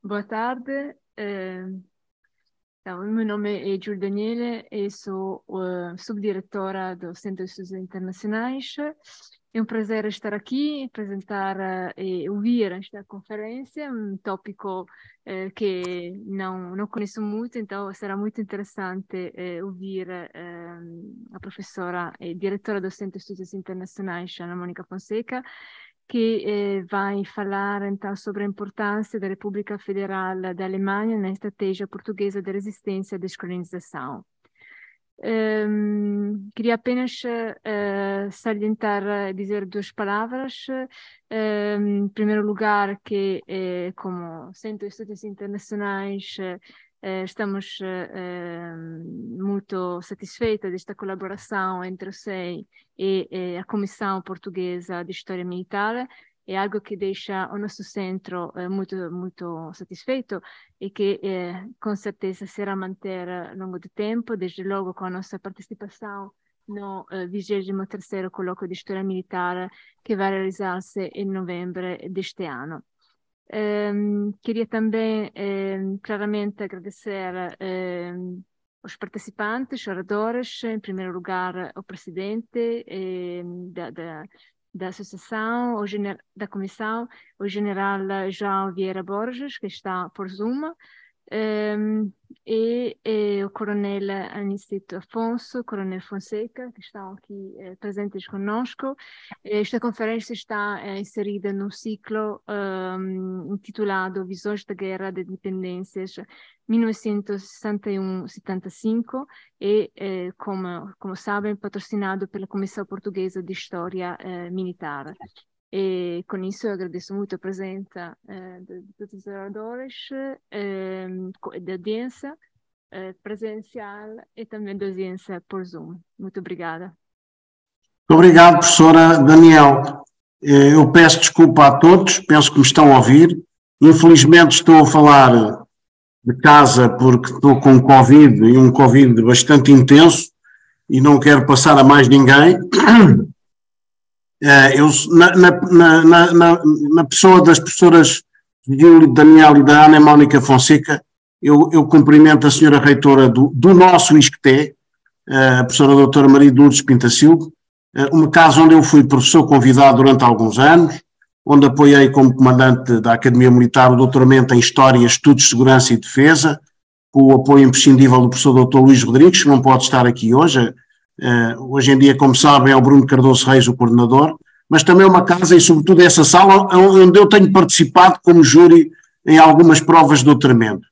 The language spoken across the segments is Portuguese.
Boa tarde. Então, o meu nome é Giulia Daniele e sou subdiretora do Centro de Estudos Internacionais. É um prazer estar aqui, apresentar e ouvir esta conferência, um tópico que não conheço muito, então será muito interessante ouvir a professora e diretora do Centro de Estudos Internacionais, Ana Mônica Fonseca, que vai falar então sobre a importância da República Federal da Alemanha na estratégia portuguesa de resistência à descolonização. Queria apenas salientar, dizer duas palavras. Em primeiro lugar, que como Centro de Estudos Internacionais estamos muito satisfeitos desta colaboração entre o SEI e a Comissão Portuguesa de História Militar. É algo que deixa o nosso centro muito satisfeito e que com certeza será manter ao longo do tempo, desde logo com a nossa participação no 23º Colloquio di Storia Militare che vai realizzarsi in novembre deste ano. Queria também claramente agradecer os participantes, os oradores, em primeiro lugar o presidente da associação, da comissão, o general João Vieira Borges, que está por Zoom, e o coronel Anicito Afonso, coronel Fonseca, que estão aqui presentes conosco. Esta conferência está inserida no ciclo intitulado Visões da Guerra de Independências 1961-75 e, como sabem, patrocinado pela Comissão Portuguesa de História Militar. E com isso eu agradeço muito a presença de todos os oradores, da audiência presencial e também da audiência por Zoom. Muito obrigada. Obrigado, professora Daniel. Eu peço desculpa a todos, penso que me estão a ouvir. Infelizmente estou a falar de casa porque estou com Covid e um Covid bastante intenso e não quero passar a mais ninguém. Eu, na pessoa das professoras Giulia Daniel e da Ana Mônica Fonseca, eu cumprimento a senhora reitora do nosso ISCTE, a professora doutora Maria Lourdes Pintacilgo, um caso onde eu fui professor convidado durante alguns anos, onde apoiei como comandante da Academia Militar o doutoramento em História, Estudos, Segurança e Defesa, com o apoio imprescindível do professor doutor Luís Rodrigues, que não pode estar aqui hoje. Hoje em dia, como sabem, é o Bruno Cardoso Reis o coordenador, mas também é uma casa e sobretudo essa sala onde eu tenho participado como júri em algumas provas de doutoramento.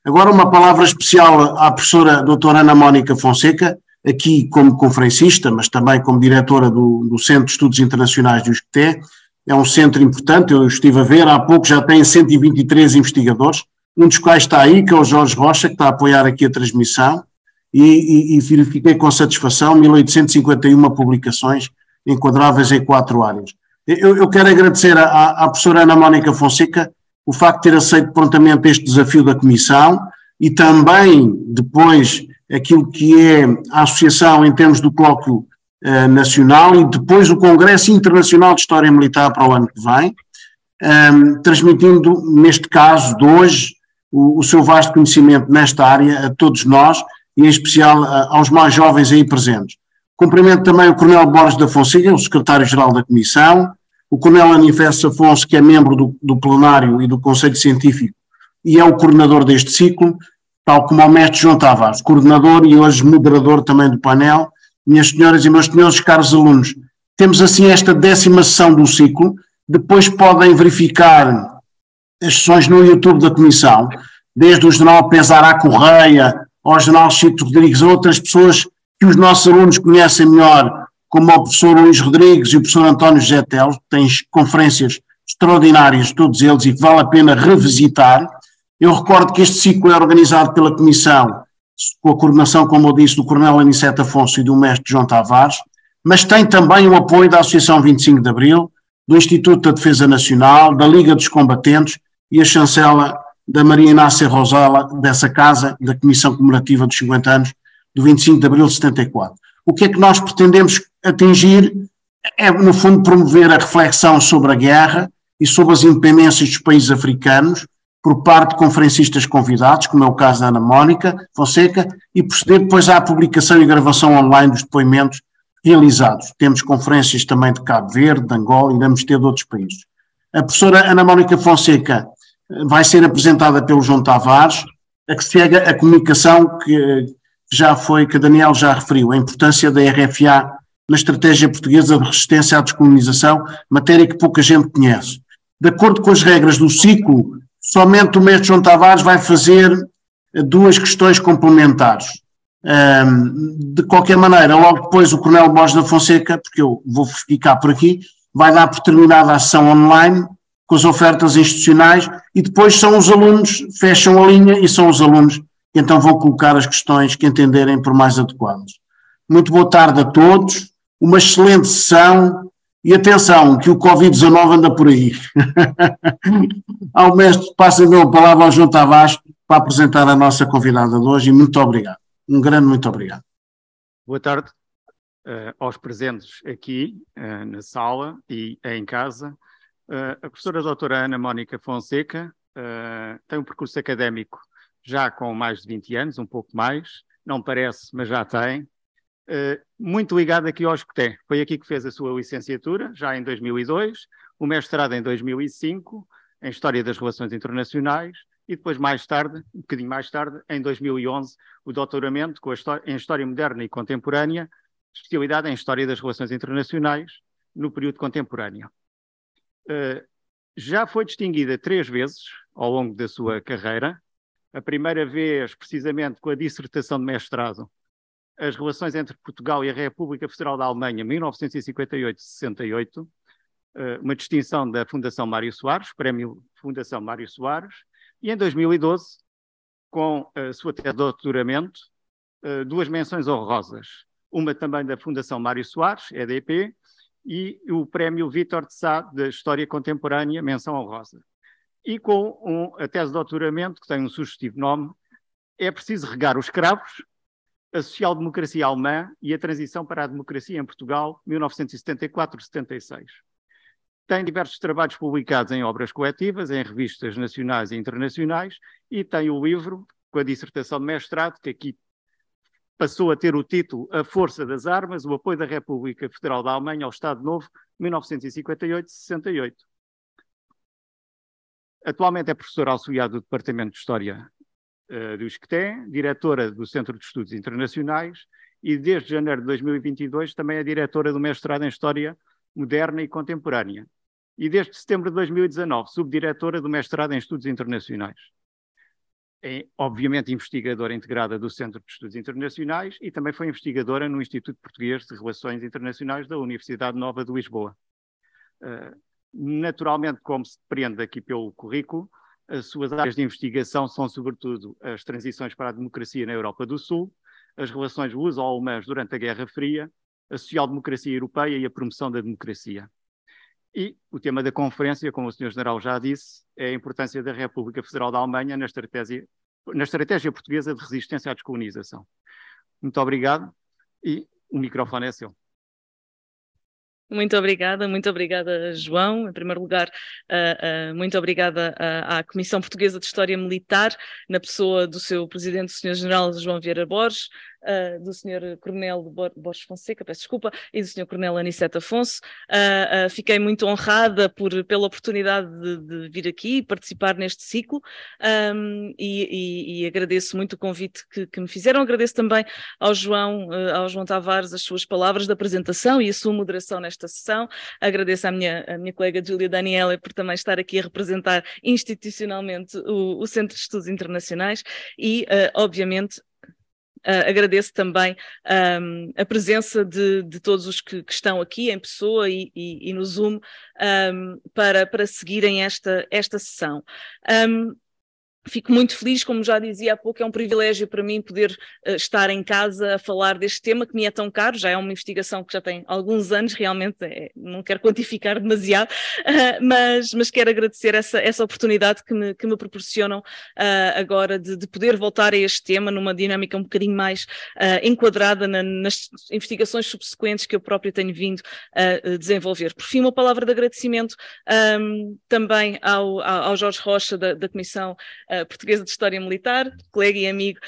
Agora uma palavra especial à professora doutora Ana Mônica Fonseca, aqui como conferencista, mas também como diretora do Centro de Estudos Internacionais do ISCTE. É um centro importante, eu estive a ver, há pouco já tem 123 investigadores, um dos quais está aí, que é o Jorge Rocha, que está a apoiar aqui a transmissão, e verifiquei com satisfação 1851 publicações enquadráveis em 4 áreas. Eu quero agradecer à professora Ana Mônica Fonseca o facto de ter aceito prontamente este desafio da Comissão e também depois aquilo que é a associação em termos do colóquio nacional e depois o Congresso Internacional de História Militar para o ano que vem, transmitindo, neste caso de hoje, o seu vasto conhecimento nesta área a todos nós e em especial aos mais jovens aí presentes. Cumprimento também o Coronel Borges da Fonseca, o secretário-geral da Comissão, o Coronel Anifesto Afonso, que é membro do plenário e do Conselho Científico e é o coordenador deste ciclo, tal como o mestre João Tavares, coordenador e hoje moderador também do painel. Minhas senhoras e meus senhores, caros alunos, temos assim esta 10ª sessão do ciclo, depois podem verificar as sessões no YouTube da Comissão, desde o general Pesará Correia, ao general Chito Rodrigues, a outras pessoas que os nossos alunos conhecem melhor, como o professor Luís Rodrigues e o professor António José Teles, que têm conferências extraordinárias, todos eles, e que vale a pena revisitar. Eu recordo que este ciclo é organizado pela Comissão, com a coordenação, como eu disse, do Coronel Aniceto Afonso e do mestre João Tavares, mas tem também o apoio da Associação 25 de Abril, do Instituto da Defesa Nacional, da Liga dos Combatentes e a chancela da Maria Inácia Rosala, dessa casa, da Comissão Comemorativa dos 50 anos do 25 de Abril de 74. O que é que nós pretendemos atingir é, no fundo, promover a reflexão sobre a guerra e sobre as independências dos países africanos, por parte de conferencistas convidados, como é o caso da Ana Mónica Fonseca, e proceder depois à publicação e gravação online dos depoimentos realizados. Temos conferências também de Cabo Verde, de Angola e vamos ter de outros países. A professora Ana Mónica Fonseca vai ser apresentada pelo João Tavares, a que segue a comunicação que a Daniel já referiu, a importância da RFA na estratégia portuguesa de resistência à descolonização, matéria que pouca gente conhece. De acordo com as regras do ciclo, somente o mestre João Tavares vai fazer duas questões complementares. De qualquer maneira, logo depois o Coronel Borges da Fonseca, porque eu vou ficar por aqui, vai dar por terminada a sessão online com as ofertas institucionais e depois são os alunos, fecham a linha e são os alunos que então vão colocar as questões que entenderem por mais adequadas. Muito boa tarde a todos, uma excelente sessão e atenção que o Covid-19 anda por aí. Ao mestre, passa-me a palavra ao João Tavares para apresentar a nossa convidada de hoje e muito obrigado. Um grande muito obrigado. Boa tarde aos presentes aqui na sala e em casa. A professora doutora Ana Mónica Fonseca tem um percurso académico já com mais de 20 anos, um pouco mais, não parece, mas já tem, muito ligada aqui ao ISCTE. Foi aqui que fez a sua licenciatura, já em 2002, o mestrado em 2005, em História das Relações Internacionais, e depois mais tarde, um bocadinho mais tarde, em 2011, o doutoramento em História Moderna e Contemporânea, especialidade em História das Relações Internacionais, no período contemporâneo. Já foi distinguida 3 vezes ao longo da sua carreira. A primeira vez, precisamente, com a dissertação de mestrado, As Relações entre Portugal e a República Federal da Alemanha, 1958-68, uma distinção da Fundação Mário Soares, Prémio Fundação Mário Soares, e em 2012, com a sua tese de doutoramento, 2 menções honrosas, uma também da Fundação Mário Soares, EDP, e o Prémio Vítor de Sá de História Contemporânea, menção honrosa. E com a tese de doutoramento, que tem um sugestivo nome, É preciso regar os cravos, a social-democracia alemã e a transição para a democracia em Portugal, 1974-76. Tem diversos trabalhos publicados em obras coletivas, em revistas nacionais e internacionais, e tem o livro com a dissertação de mestrado, que aqui passou a ter o título A Força das Armas, o apoio da República Federal da Alemanha ao Estado Novo, 1958-68. Atualmente é professora auxiliar do Departamento de História do ISCTE, diretora do Centro de Estudos Internacionais e, desde janeiro de 2022, também é diretora do mestrado em História Moderna e Contemporânea. E desde setembro de 2019, subdiretora do mestrado em Estudos Internacionais. É, obviamente, investigadora integrada do Centro de Estudos Internacionais e também foi investigadora no Instituto Português de Relações Internacionais da Universidade Nova de Lisboa. Naturalmente, como se depreende aqui pelo currículo, as suas áreas de investigação são, sobretudo, as transições para a democracia na Europa do Sul, as relações luso-alemãs durante a Guerra Fria, a social-democracia europeia e a promoção da democracia. E o tema da conferência, como o Sr. General já disse, é a importância da República Federal da Alemanha na estratégia portuguesa de resistência à descolonização. Muito obrigado e o microfone é seu. Muito obrigada, João. Em primeiro lugar, muito obrigada à Comissão Portuguesa de História Militar, na pessoa do seu presidente, o Sr. General João Vieira Borges, do Sr. Coronel Borges Fonseca, peço desculpa, e do Sr. Coronel Aniceto Afonso. Fiquei muito honrada pela oportunidade de vir aqui e participar neste ciclo e agradeço muito o convite que me fizeram. Agradeço também ao João Tavares as suas palavras de apresentação e a sua moderação nesta sessão. Agradeço à minha colega Júlia Daniela por também estar aqui a representar institucionalmente o Centro de Estudos Internacionais e, obviamente, agradeço também a presença de todos os que estão aqui em pessoa e no Zoom para seguirem esta sessão. Fico muito feliz, como já dizia há pouco, é um privilégio para mim poder estar em casa a falar deste tema que me é tão caro, já é uma investigação que já tem alguns anos, realmente não quero quantificar demasiado, mas quero agradecer essa oportunidade que me proporcionam agora de poder voltar a este tema numa dinâmica um bocadinho mais enquadrada nas investigações subsequentes que eu próprio tenho vindo a desenvolver. Por fim, uma palavra de agradecimento também ao Jorge Rocha da Comissão Portuguesa de História Militar, colega e amigo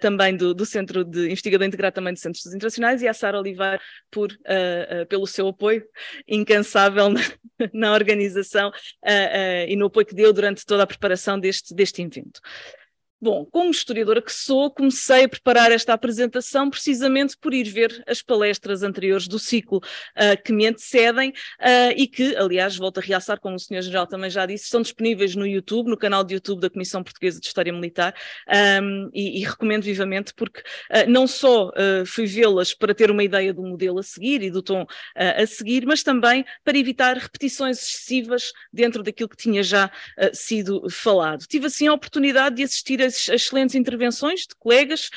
também do Centro de Investigador Integrado também do Centro de Estudos Internacionais, e à Sara Oliveira pelo seu apoio incansável na organização e no apoio que deu durante toda a preparação deste evento. Bom, como historiadora que sou, comecei a preparar esta apresentação precisamente por ir ver as palestras anteriores do ciclo que me antecedem e que, aliás, volto a realçar, como o Sr. General também já disse, estão disponíveis no YouTube, no canal de YouTube da Comissão Portuguesa de História Militar, e recomendo vivamente porque não só fui vê-las para ter uma ideia do modelo a seguir e do tom a seguir, mas também para evitar repetições excessivas dentro daquilo que tinha já sido falado. Tive assim a oportunidade de assistir a excelentes intervenções de colegas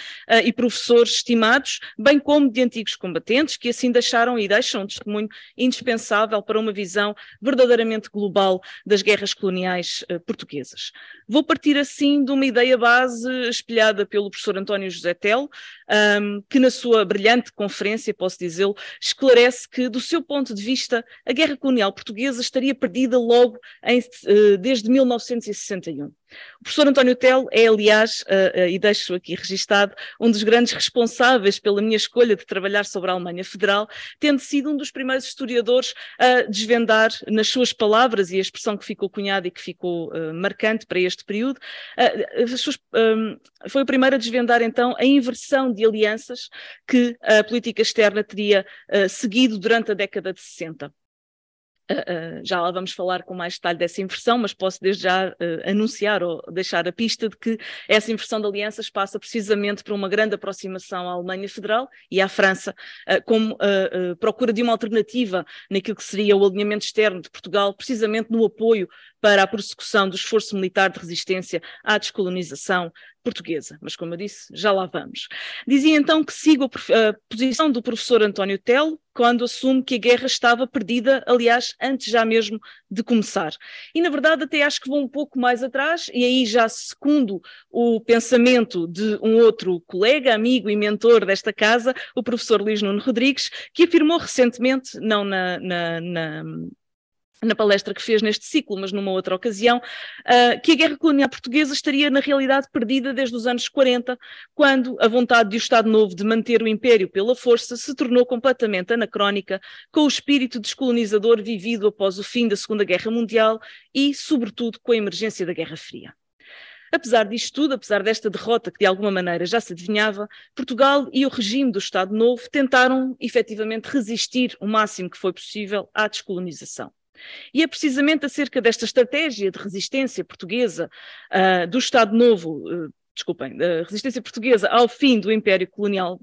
e professores estimados, bem como de antigos combatentes, que assim deixaram e deixam um testemunho indispensável para uma visão verdadeiramente global das guerras coloniais portuguesas. Vou partir assim de uma ideia base espelhada pelo professor António José Telo, que na sua brilhante conferência, posso dizê-lo, esclarece que, do seu ponto de vista, a guerra colonial portuguesa estaria perdida logo desde 1961. O professor António Telo é, aliás, e deixo aqui registado, um dos grandes responsáveis pela minha escolha de trabalhar sobre a Alemanha Federal, tendo sido um dos primeiros historiadores a desvendar, nas suas palavras, e a expressão que ficou cunhada e que ficou marcante para este período, foi o primeiro a desvendar então a inversão de alianças que a política externa teria seguido durante a década de 60. Já lá vamos falar com mais detalhe dessa inversão, mas posso desde já anunciar ou deixar a pista de que essa inversão de alianças passa precisamente por uma grande aproximação à Alemanha Federal e à França, como procura de uma alternativa naquilo que seria o alinhamento externo de Portugal, precisamente no apoio para a prossecução do esforço militar de resistência à descolonização portuguesa. Mas, como eu disse, já lá vamos. Dizia então que sigo a posição do professor António Telo quando assume que a guerra estava perdida, aliás, antes já mesmo de começar. E, na verdade, até acho que vou um pouco mais atrás, e aí já segundo o pensamento de um outro colega, amigo e mentor desta casa, o professor Luís Nuno Rodrigues, que afirmou recentemente, não na palestra que fez neste ciclo, mas numa outra ocasião, que a guerra colonial portuguesa estaria na realidade perdida desde os anos 40, quando a vontade de o Estado Novo de manter o Império pela força se tornou completamente anacrónica com o espírito descolonizador vivido após o fim da Segunda Guerra Mundial e, sobretudo, com a emergência da Guerra Fria. Apesar disto tudo, apesar desta derrota que de alguma maneira já se adivinhava, Portugal e o regime do Estado Novo tentaram efetivamente resistir o máximo que foi possível à descolonização. E é precisamente acerca desta estratégia de resistência portuguesa do Estado Novo, da resistência portuguesa ao fim do Império Colonial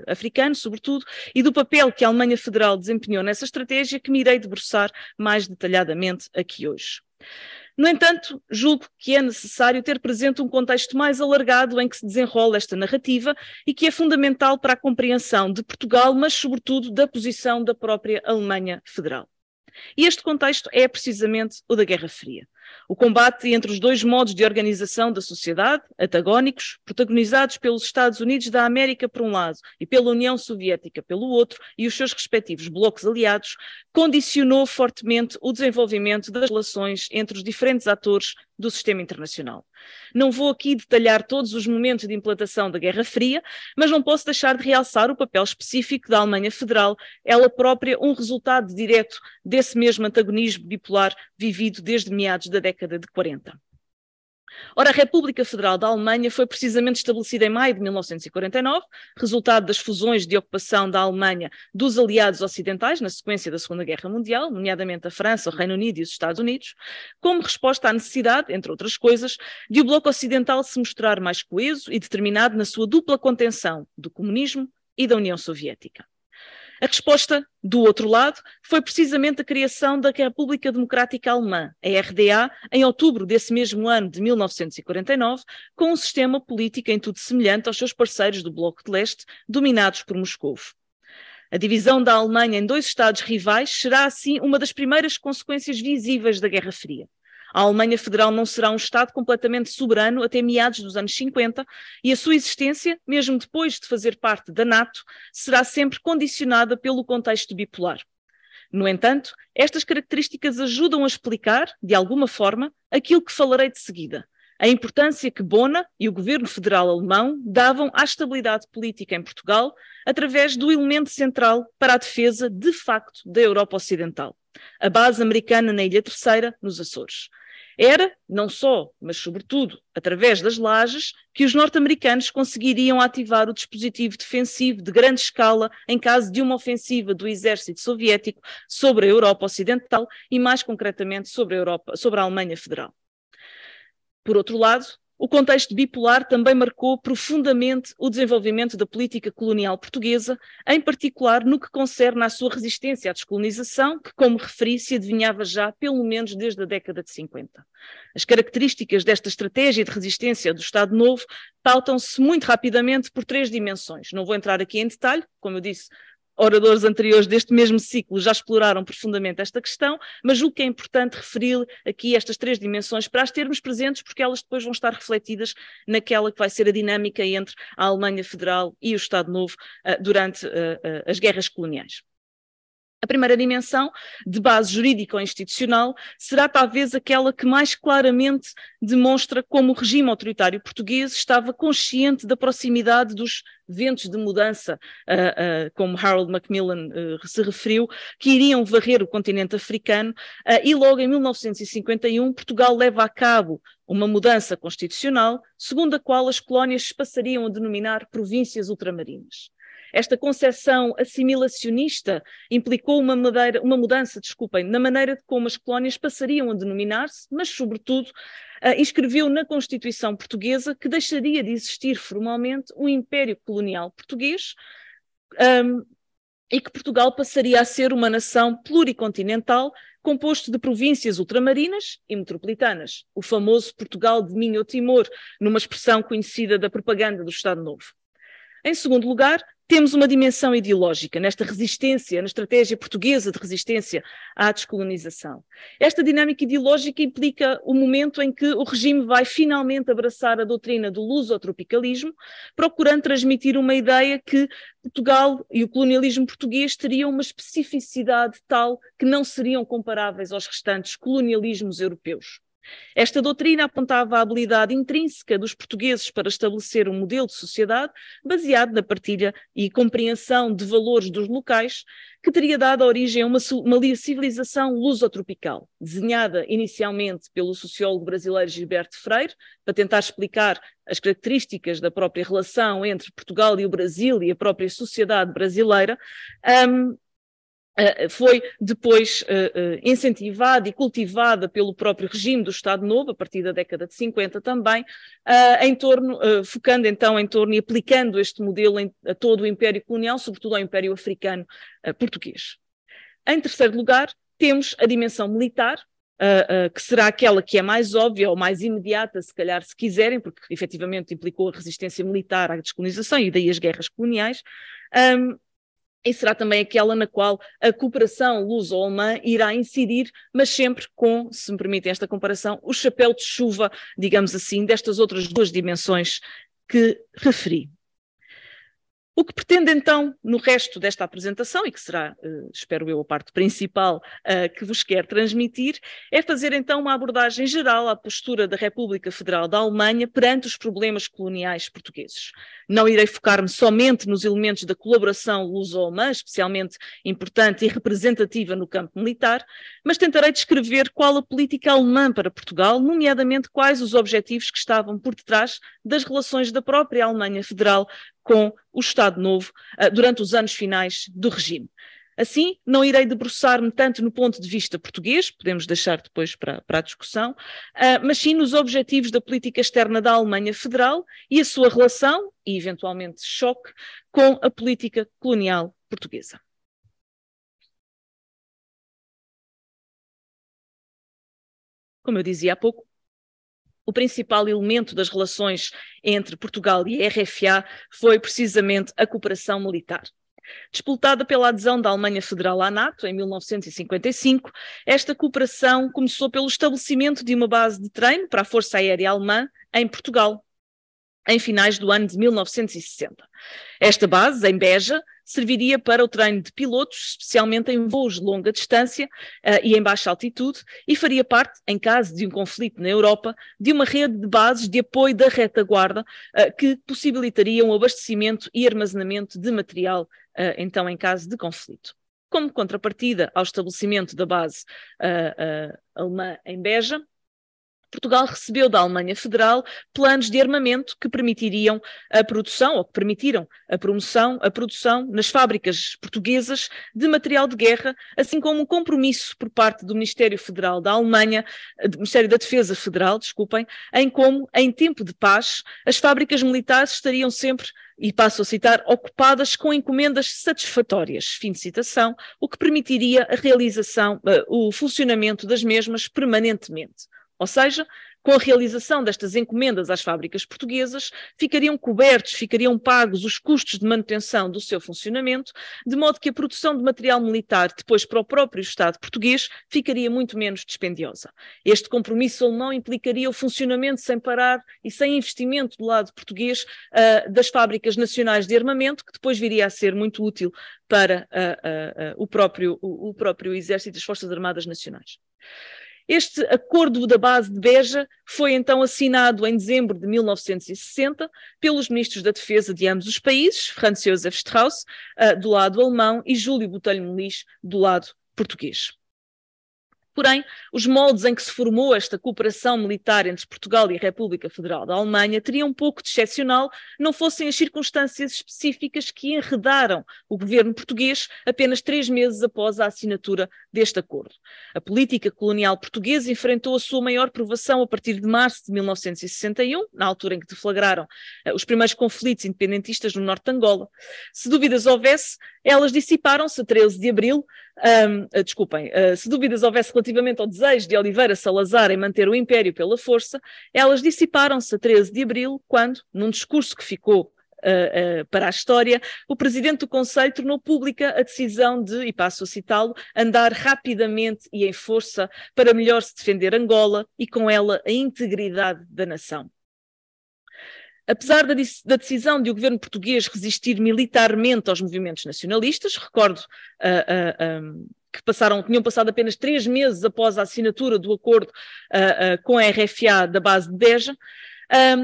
africano, sobretudo, e do papel que a Alemanha Federal desempenhou nessa estratégia que me irei debruçar mais detalhadamente aqui hoje. No entanto, julgo que é necessário ter presente um contexto mais alargado em que se desenrola esta narrativa e que é fundamental para a compreensão de Portugal, mas sobretudo da posição da própria Alemanha Federal. E este contexto é precisamente o da Guerra Fria. O combate entre os dois modos de organização da sociedade, antagónicos, protagonizados pelos Estados Unidos da América por um lado e pela União Soviética pelo outro e os seus respectivos blocos aliados, condicionou fortemente o desenvolvimento das relações entre os diferentes atores do sistema internacional. Não vou aqui detalhar todos os momentos de implantação da Guerra Fria, mas não posso deixar de realçar o papel específico da Alemanha Federal, ela própria um resultado direto desse mesmo antagonismo bipolar vivido desde meados da década de 40. Ora, a República Federal da Alemanha foi precisamente estabelecida em maio de 1949, resultado das fusões de ocupação da Alemanha dos aliados ocidentais na sequência da Segunda Guerra Mundial, nomeadamente a França, o Reino Unido e os Estados Unidos, como resposta à necessidade, entre outras coisas, de o bloco ocidental se mostrar mais coeso e determinado na sua dupla contenção do comunismo e da União Soviética. A resposta, do outro lado, foi precisamente a criação da República Democrática Alemã, a RDA, em outubro desse mesmo ano de 1949, com um sistema político em tudo semelhante aos seus parceiros do Bloco de Leste, dominados por Moscovo. A divisão da Alemanha em dois Estados rivais será, assim, uma das primeiras consequências visíveis da Guerra Fria. A Alemanha Federal não será um Estado completamente soberano até meados dos anos 50 e a sua existência, mesmo depois de fazer parte da NATO, será sempre condicionada pelo contexto bipolar. No entanto, estas características ajudam a explicar, de alguma forma, aquilo que falarei de seguida. A importância que Bona e o governo federal alemão davam à estabilidade política em Portugal através do elemento central para a defesa, de facto, da Europa Ocidental, a base americana na Ilha Terceira, nos Açores. Era, não só, mas sobretudo, através das lajes, que os norte-americanos conseguiriam ativar o dispositivo defensivo de grande escala em caso de uma ofensiva do exército soviético sobre a Europa Ocidental e, mais concretamente, sobre a Alemanha Federal. Por outro lado, o contexto bipolar também marcou profundamente o desenvolvimento da política colonial portuguesa, em particular no que concerne à sua resistência à descolonização, que, como referi, se adivinhava já pelo menos desde a década de 50. As características desta estratégia de resistência do Estado Novo pautam-se muito rapidamente por três dimensões. Não vou entrar aqui em detalhe, como eu disse, oradores anteriores deste mesmo ciclo já exploraram profundamente esta questão, mas julgo que é importante referir aqui estas três dimensões para as termos presentes, porque elas depois vão estar refletidas naquela que vai ser a dinâmica entre a Alemanha Federal e o Estado Novo durante as guerras coloniais. A primeira dimensão, de base jurídico-institucional, será talvez aquela que mais claramente demonstra como o regime autoritário português estava consciente da proximidade dos ventos de mudança, como Harold Macmillan se referiu, que iriam varrer o continente africano, e logo em 1951 Portugal leva a cabo uma mudança constitucional, segundo a qual as colónias se passariam a denominar províncias ultramarinas. Esta concepção assimilacionista implicou uma mudança, na maneira de como as colónias passariam a denominar-se, mas, sobretudo, inscreveu na Constituição Portuguesa que deixaria de existir formalmente um Império Colonial Português e que Portugal passaria a ser uma nação pluricontinental composto de províncias ultramarinas e metropolitanas, o famoso Portugal de Minho Timor, numa expressão conhecida da propaganda do Estado Novo. Em segundo lugar, temos uma dimensão ideológica nesta resistência, na estratégia portuguesa de resistência à descolonização. Esta dinâmica ideológica implica o momento em que o regime vai finalmente abraçar a doutrina do lusotropicalismo, procurando transmitir uma ideia que Portugal e o colonialismo português teriam uma especificidade tal que não seriam comparáveis aos restantes colonialismos europeus. Esta doutrina apontava a habilidade intrínseca dos portugueses para estabelecer um modelo de sociedade baseado na partilha e compreensão de valores dos locais, que teria dado origem a uma civilização lusotropical, desenhada inicialmente pelo sociólogo brasileiro Gilberto Freire, para tentar explicar as características da própria relação entre Portugal e o Brasil e a própria sociedade brasileira. Foi depois incentivada e cultivada pelo próprio regime do Estado Novo, a partir da década de 50 também, focando então em torno e aplicando este modelo a todo o Império Colonial, sobretudo ao Império Africano português. Em terceiro lugar, temos a dimensão militar, que será aquela que é mais óbvia ou mais imediata, se calhar, se quiserem, porque efetivamente implicou a resistência militar à descolonização e daí as guerras coloniais, e será também aquela na qual a cooperação luso-alemã irá incidir, mas sempre com, se me permitem esta comparação, o chapéu de chuva, digamos assim, destas outras duas dimensões que referi. O que pretendo então, no resto desta apresentação, e que será, espero eu, a parte principal que vos quero transmitir, é fazer então uma abordagem geral à postura da República Federal da Alemanha perante os problemas coloniais portugueses. Não irei focar-me somente nos elementos da colaboração luso-alemã, especialmente importante e representativa no campo militar, mas tentarei descrever qual a política alemã para Portugal, nomeadamente quais os objetivos que estavam por detrás das relações da própria Alemanha Federal com o Estado Novo durante os anos finais do regime. Assim, não irei debruçar-me tanto no ponto de vista português, podemos deixar depois para a discussão, mas sim nos objetivos da política externa da Alemanha Federal e a sua relação, e eventualmente choque, com a política colonial portuguesa. Como eu dizia há pouco, o principal elemento das relações entre Portugal e a RFA foi precisamente a cooperação militar. Disputada pela adesão da Alemanha Federal à NATO em 1955, esta cooperação começou pelo estabelecimento de uma base de treino para a Força Aérea Alemã em Portugal, em finais do ano de 1960. Esta base, em Beja, serviria para o treino de pilotos, especialmente em voos de longa distância e em baixa altitude, e faria parte, em caso de um conflito na Europa, de uma rede de bases de apoio da retaguarda que possibilitariam o abastecimento e armazenamento de material, então, em caso de conflito. Como contrapartida ao estabelecimento da base alemã em Beja, Portugal recebeu da Alemanha Federal planos de armamento que permitiriam a produção, ou que permitiram a produção nas fábricas portuguesas de material de guerra, assim como um compromisso por parte do Ministério Federal da Alemanha, do Ministério da Defesa Federal, desculpem, em como, em tempo de paz, as fábricas militares estariam sempre, e passo a citar, ocupadas com encomendas satisfatórias, fim de citação, o que permitiria a realização, o funcionamento das mesmas permanentemente. Ou seja, com a realização destas encomendas às fábricas portuguesas, ficariam pagos os custos de manutenção do seu funcionamento, de modo que a produção de material militar, depois para o próprio Estado português, ficaria muito menos dispendiosa. Este compromisso alemão implicaria o funcionamento sem parar e sem investimento do lado português das fábricas nacionais de armamento, que depois viria a ser muito útil para o próprio Exército e as Forças Armadas Nacionais. Este acordo da base de Beja foi então assinado em dezembro de 1960 pelos ministros da Defesa de ambos os países, Franz Josef Strauss, do lado alemão, e Júlio Botelho Muniz, do lado português. Porém, os moldes em que se formou esta cooperação militar entre Portugal e a República Federal da Alemanha teriam um pouco de excepcional, não fossem as circunstâncias específicas que enredaram o governo português apenas 3 meses após a assinatura deste acordo. A política colonial portuguesa enfrentou a sua maior provação a partir de março de 1961, na altura em que deflagraram os primeiros conflitos independentistas no norte de Angola. Se dúvidas houvesse, elas dissiparam-se a 13 de abril, se dúvidas houvesse relativamente ao desejo de Oliveira Salazar em manter o Império pela força, elas dissiparam-se a 13 de abril, quando, num discurso que ficou para a história, o presidente do Conselho tornou pública a decisão de, e passo a citá-lo, andar rapidamente e em força para melhor se defender Angola e com ela a integridade da nação. Apesar da decisão de o governo português resistir militarmente aos movimentos nacionalistas, recordo que tinham passado apenas 3 meses após a assinatura do acordo com a RFA da base de Beja,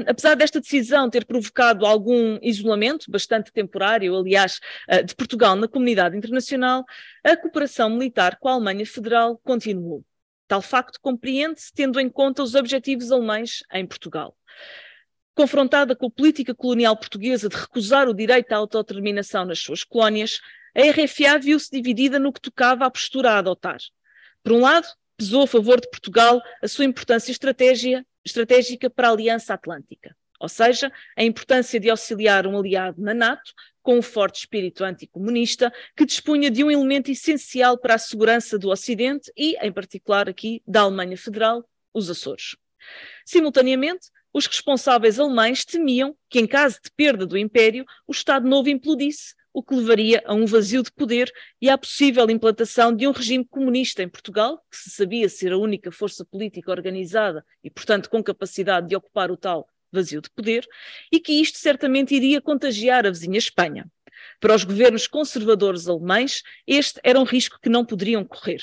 apesar desta decisão ter provocado algum isolamento, bastante temporário, aliás, de Portugal na comunidade internacional, a cooperação militar com a Alemanha Federal continuou. Tal facto compreende-se tendo em conta os objetivos alemães em Portugal. Confrontada com a política colonial portuguesa de recusar o direito à autodeterminação nas suas colónias, a RFA viu-se dividida no que tocava à postura a adotar. Por um lado, pesou a favor de Portugal a sua importância estratégica para a Aliança Atlântica, ou seja, a importância de auxiliar um aliado na NATO com um forte espírito anticomunista que dispunha de um elemento essencial para a segurança do Ocidente e, em particular aqui, da Alemanha Federal, os Açores. Simultaneamente, os responsáveis alemães temiam que, em caso de perda do Império, o Estado Novo implodisse, o que levaria a um vazio de poder e à possível implantação de um regime comunista em Portugal, que se sabia ser a única força política organizada e, portanto, com capacidade de ocupar o tal vazio de poder, e que isto certamente iria contagiar a vizinha Espanha. Para os governos conservadores alemães, este era um risco que não poderiam correr.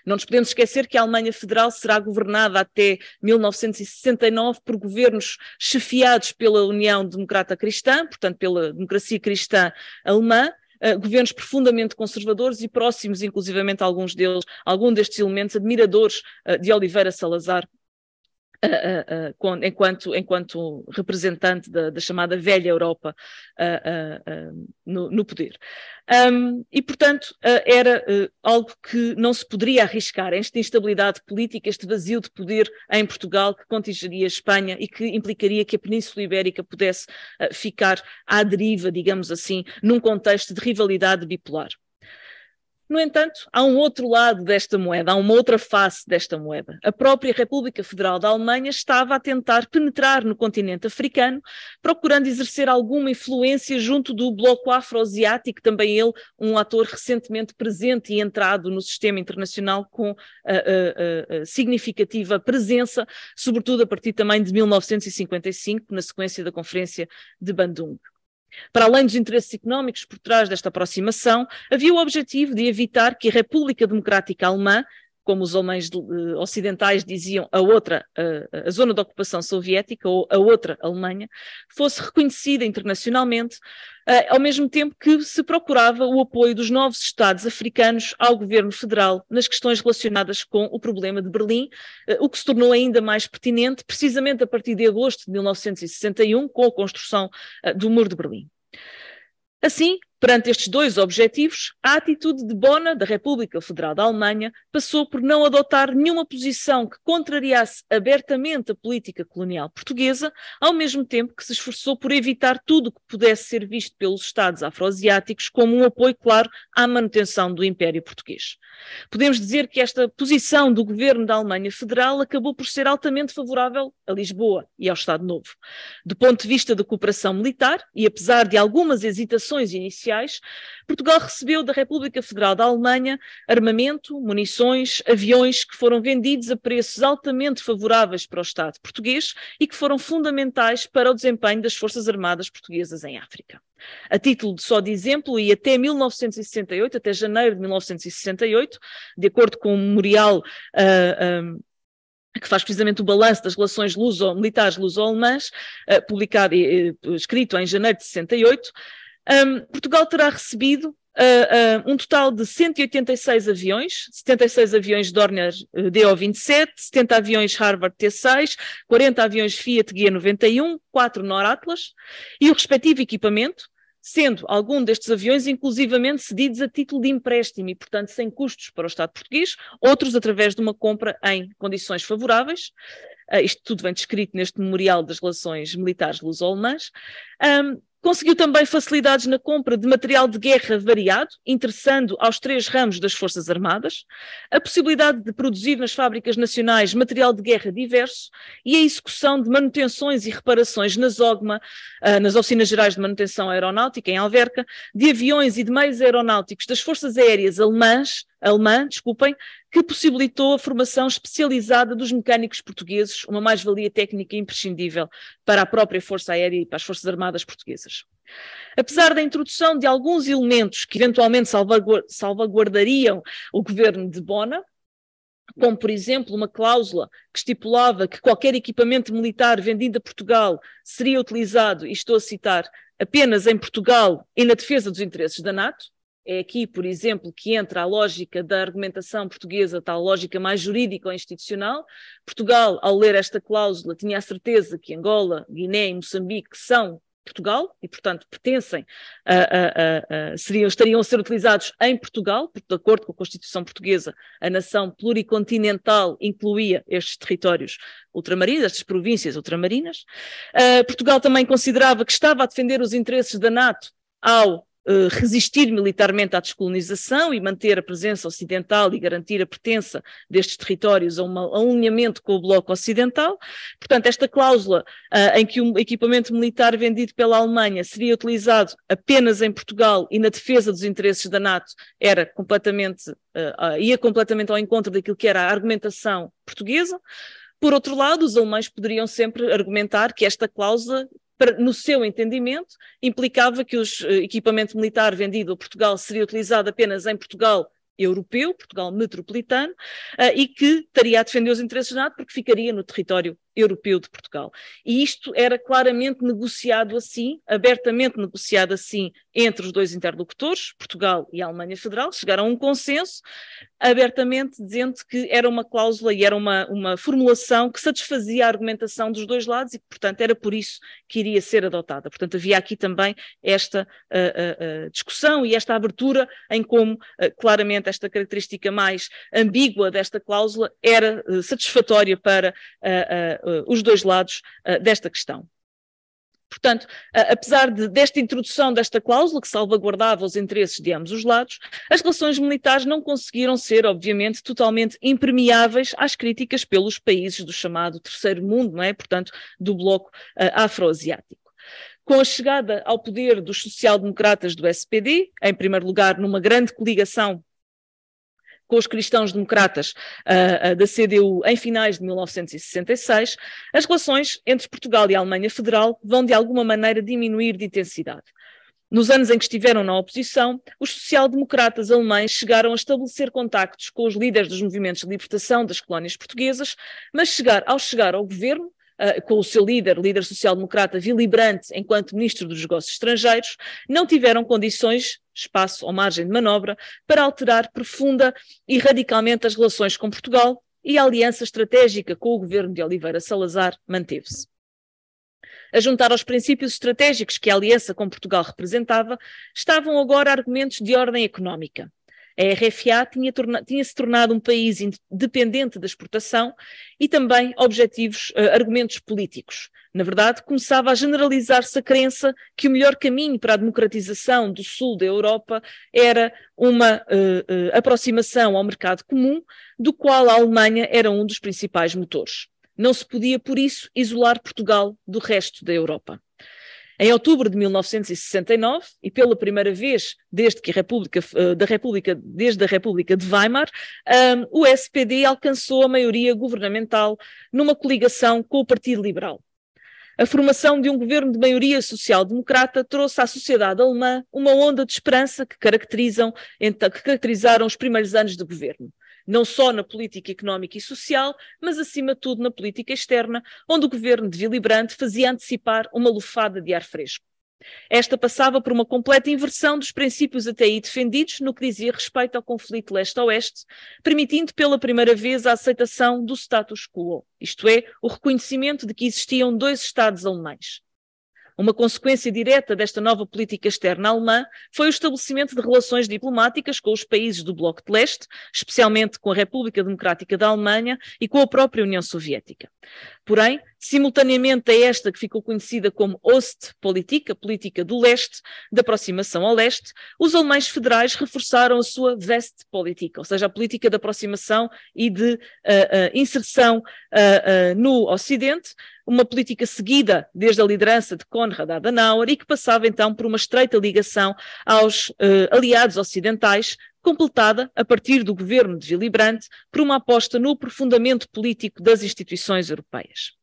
Não nos podemos esquecer que a Alemanha Federal será governada até 1969 por governos chefiados pela União Democrata Cristã, portanto pela democracia cristã alemã, governos profundamente conservadores e próximos, inclusivamente alguns destes elementos, admiradores de Oliveira Salazar, enquanto representante da chamada velha Europa no poder. E, portanto, era algo que não se poderia arriscar, esta instabilidade política, este vazio de poder em Portugal que contingiria a Espanha e que implicaria que a Península Ibérica pudesse ficar à deriva, digamos assim, num contexto de rivalidade bipolar. No entanto, há um outro lado desta moeda, há uma outra face desta moeda. A própria República Federal da Alemanha estava a tentar penetrar no continente africano, procurando exercer alguma influência junto do bloco afroasiático, também ele um ator recentemente presente e entrado no sistema internacional com significativa presença, sobretudo a partir também de 1955, na sequência da Conferência de Bandung. Para além dos interesses económicos por trás desta aproximação, havia o objetivo de evitar que a República Democrática Alemã, como os alemães ocidentais diziam, a zona de ocupação soviética ou a outra Alemanha, fosse reconhecida internacionalmente, ao mesmo tempo que se procurava o apoio dos novos Estados africanos ao governo federal nas questões relacionadas com o problema de Berlim, o que se tornou ainda mais pertinente, precisamente a partir de agosto de 1961, com a construção do Muro de Berlim. Assim, perante estes dois objetivos, a atitude de Bona, da República Federal da Alemanha, passou por não adotar nenhuma posição que contrariasse abertamente a política colonial portuguesa, ao mesmo tempo que se esforçou por evitar tudo o que pudesse ser visto pelos Estados afroasiáticos como um apoio claro à manutenção do Império Português. Podemos dizer que esta posição do governo da Alemanha Federal acabou por ser altamente favorável a Lisboa e ao Estado Novo. Do ponto de vista da cooperação militar, e apesar de algumas hesitações iniciais, Portugal recebeu da República Federal da Alemanha armamento, munições, aviões que foram vendidos a preços altamente favoráveis para o Estado português e que foram fundamentais para o desempenho das Forças Armadas Portuguesas em África. A título só de exemplo, e até 1968, até janeiro de 1968, de acordo com o memorial que faz precisamente o balanço das relações militares luso-alemãs, escrito em janeiro de 68, Portugal terá recebido um total de 186 aviões, 76 aviões Dornier DO-27, 70 aviões Harvard T-6, 40 aviões Fiat GE-91, 4 Nor Atlas, e o respectivo equipamento, sendo algum destes aviões inclusivamente cedidos a título de empréstimo e, portanto, sem custos para o Estado português, outros através de uma compra em condições favoráveis. Isto tudo vem descrito neste memorial das relações militares luso-alemãs. Conseguiu também facilidades na compra de material de guerra variado, interessando aos 3 ramos das Forças Armadas, a possibilidade de produzir nas fábricas nacionais material de guerra diverso e a execução de manutenções e reparações na ZOGMA, nas Oficinas Gerais de Manutenção Aeronáutica, em Alverca, de aviões e de meios aeronáuticos das Forças Aéreas alemã, que possibilitou a formação especializada dos mecânicos portugueses, uma mais-valia técnica imprescindível para a própria Força Aérea e para as Forças Armadas portuguesas. Apesar da introdução de alguns elementos que eventualmente salvaguardariam o governo de Bona, como, por exemplo, uma cláusula que estipulava que qualquer equipamento militar vendido a Portugal seria utilizado, e estou a citar, apenas em Portugal e na defesa dos interesses da NATO. É aqui, por exemplo, que entra a lógica da argumentação portuguesa, tal lógica mais jurídica ou institucional. Portugal, ao ler esta cláusula, tinha a certeza que Angola, Guiné e Moçambique são Portugal e, portanto, pertencem, estariam a ser utilizados em Portugal, porque, de acordo com a Constituição Portuguesa, a nação pluricontinental incluía estes territórios ultramarinos, estas províncias ultramarinas. Portugal também considerava que estava a defender os interesses da NATO ao resistir militarmente à descolonização e manter a presença ocidental e garantir a pertença destes territórios a um alinhamento com o bloco ocidental. Portanto, esta cláusula em que o equipamento militar vendido pela Alemanha seria utilizado apenas em Portugal e na defesa dos interesses da NATO ia completamente ao encontro daquilo que era a argumentação portuguesa. Por outro lado, os alemães poderiam sempre argumentar que esta cláusula, no seu entendimento, implicava que o equipamento militar vendido a Portugal seria utilizado apenas em Portugal europeu, Portugal metropolitano, e que estaria a defender os interesses da NATO porque ficaria no território europeu de Portugal. E isto era claramente negociado assim, abertamente negociado assim, entre os dois interlocutores, Portugal e a Alemanha Federal. Chegaram a um consenso, abertamente dizendo que era uma cláusula e era uma formulação que satisfazia a argumentação dos dois lados e que, portanto, era por isso que iria ser adotada. Portanto, havia aqui também esta discussão e esta abertura em como, claramente, esta característica mais ambígua desta cláusula era satisfatória para os dois lados desta questão. Portanto, apesar desta introdução desta cláusula que salvaguardava os interesses de ambos os lados, as relações militares não conseguiram ser, obviamente, totalmente impermeáveis às críticas pelos países do chamado Terceiro Mundo, não é? Portanto, do bloco afroasiático. Com a chegada ao poder dos social-democratas do SPD, em primeiro lugar numa grande coligação com os cristãos-democratas da CDU em finais de 1966, as relações entre Portugal e a Alemanha Federal vão de alguma maneira diminuir de intensidade. Nos anos em que estiveram na oposição, os social-democratas alemães chegaram a estabelecer contactos com os líderes dos movimentos de libertação das colónias portuguesas, mas ao chegar ao governo, com o seu líder social-democrata Willy Brandt, enquanto ministro dos Negócios Estrangeiros, não tiveram condições, espaço ou margem de manobra para alterar profunda e radicalmente as relações com Portugal, e a aliança estratégica com o governo de Oliveira Salazar manteve-se. A juntar aos princípios estratégicos que a aliança com Portugal representava, estavam agora argumentos de ordem económica. A RFA tinha-se tornado um país dependente da exportação e também argumentos políticos. Na verdade, começava a generalizar-se a crença que o melhor caminho para a democratização do sul da Europa era uma aproximação ao mercado comum, do qual a Alemanha era um dos principais motores. Não se podia, por isso, isolar Portugal do resto da Europa. Em outubro de 1969, e pela primeira vez desde a República de Weimar, o SPD alcançou a maioria governamental numa coligação com o Partido Liberal. A formação de um governo de maioria social-democrata trouxe à sociedade alemã uma onda de esperança que caracterizaram os primeiros anos de governo. Não só na política económica e social, mas acima de tudo na política externa, onde o governo de Willy Brandt fazia antecipar uma lufada de ar fresco. Esta passava por uma completa inversão dos princípios até aí defendidos no que dizia respeito ao conflito leste-oeste, permitindo pela primeira vez a aceitação do status quo, isto é, o reconhecimento de que existiam dois Estados alemães. Uma consequência direta desta nova política externa alemã foi o estabelecimento de relações diplomáticas com os países do Bloco de Leste, especialmente com a República Democrática da Alemanha e com a própria União Soviética. Porém, simultaneamente a esta que ficou conhecida como Ostpolitik, a política do leste, de aproximação ao leste, os alemães federais reforçaram a sua Westpolitik, ou seja, a política de aproximação e de inserção no Ocidente, uma política seguida desde a liderança de Konrad Adenauer e que passava então por uma estreita ligação aos aliados ocidentais, completada, a partir do governo de Willy Brandt, por uma aposta no aprofundamento político das instituições europeias.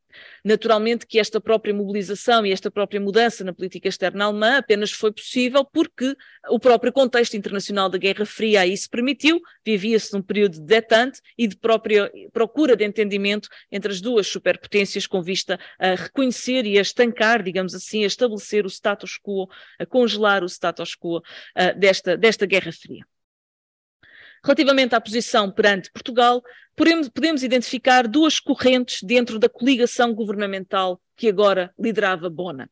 Naturalmente que esta própria mobilização e esta própria mudança na política externa alemã apenas foi possível porque o próprio contexto internacional da Guerra Fria aí se permitiu, vivia-se num período de détente e de própria procura de entendimento entre as duas superpotências com vista a reconhecer e a estancar, digamos assim, a estabelecer o status quo, a congelar o status quo desta Guerra Fria. Relativamente à posição perante Portugal, podemos identificar duas correntes dentro da coligação governamental que agora liderava Bona.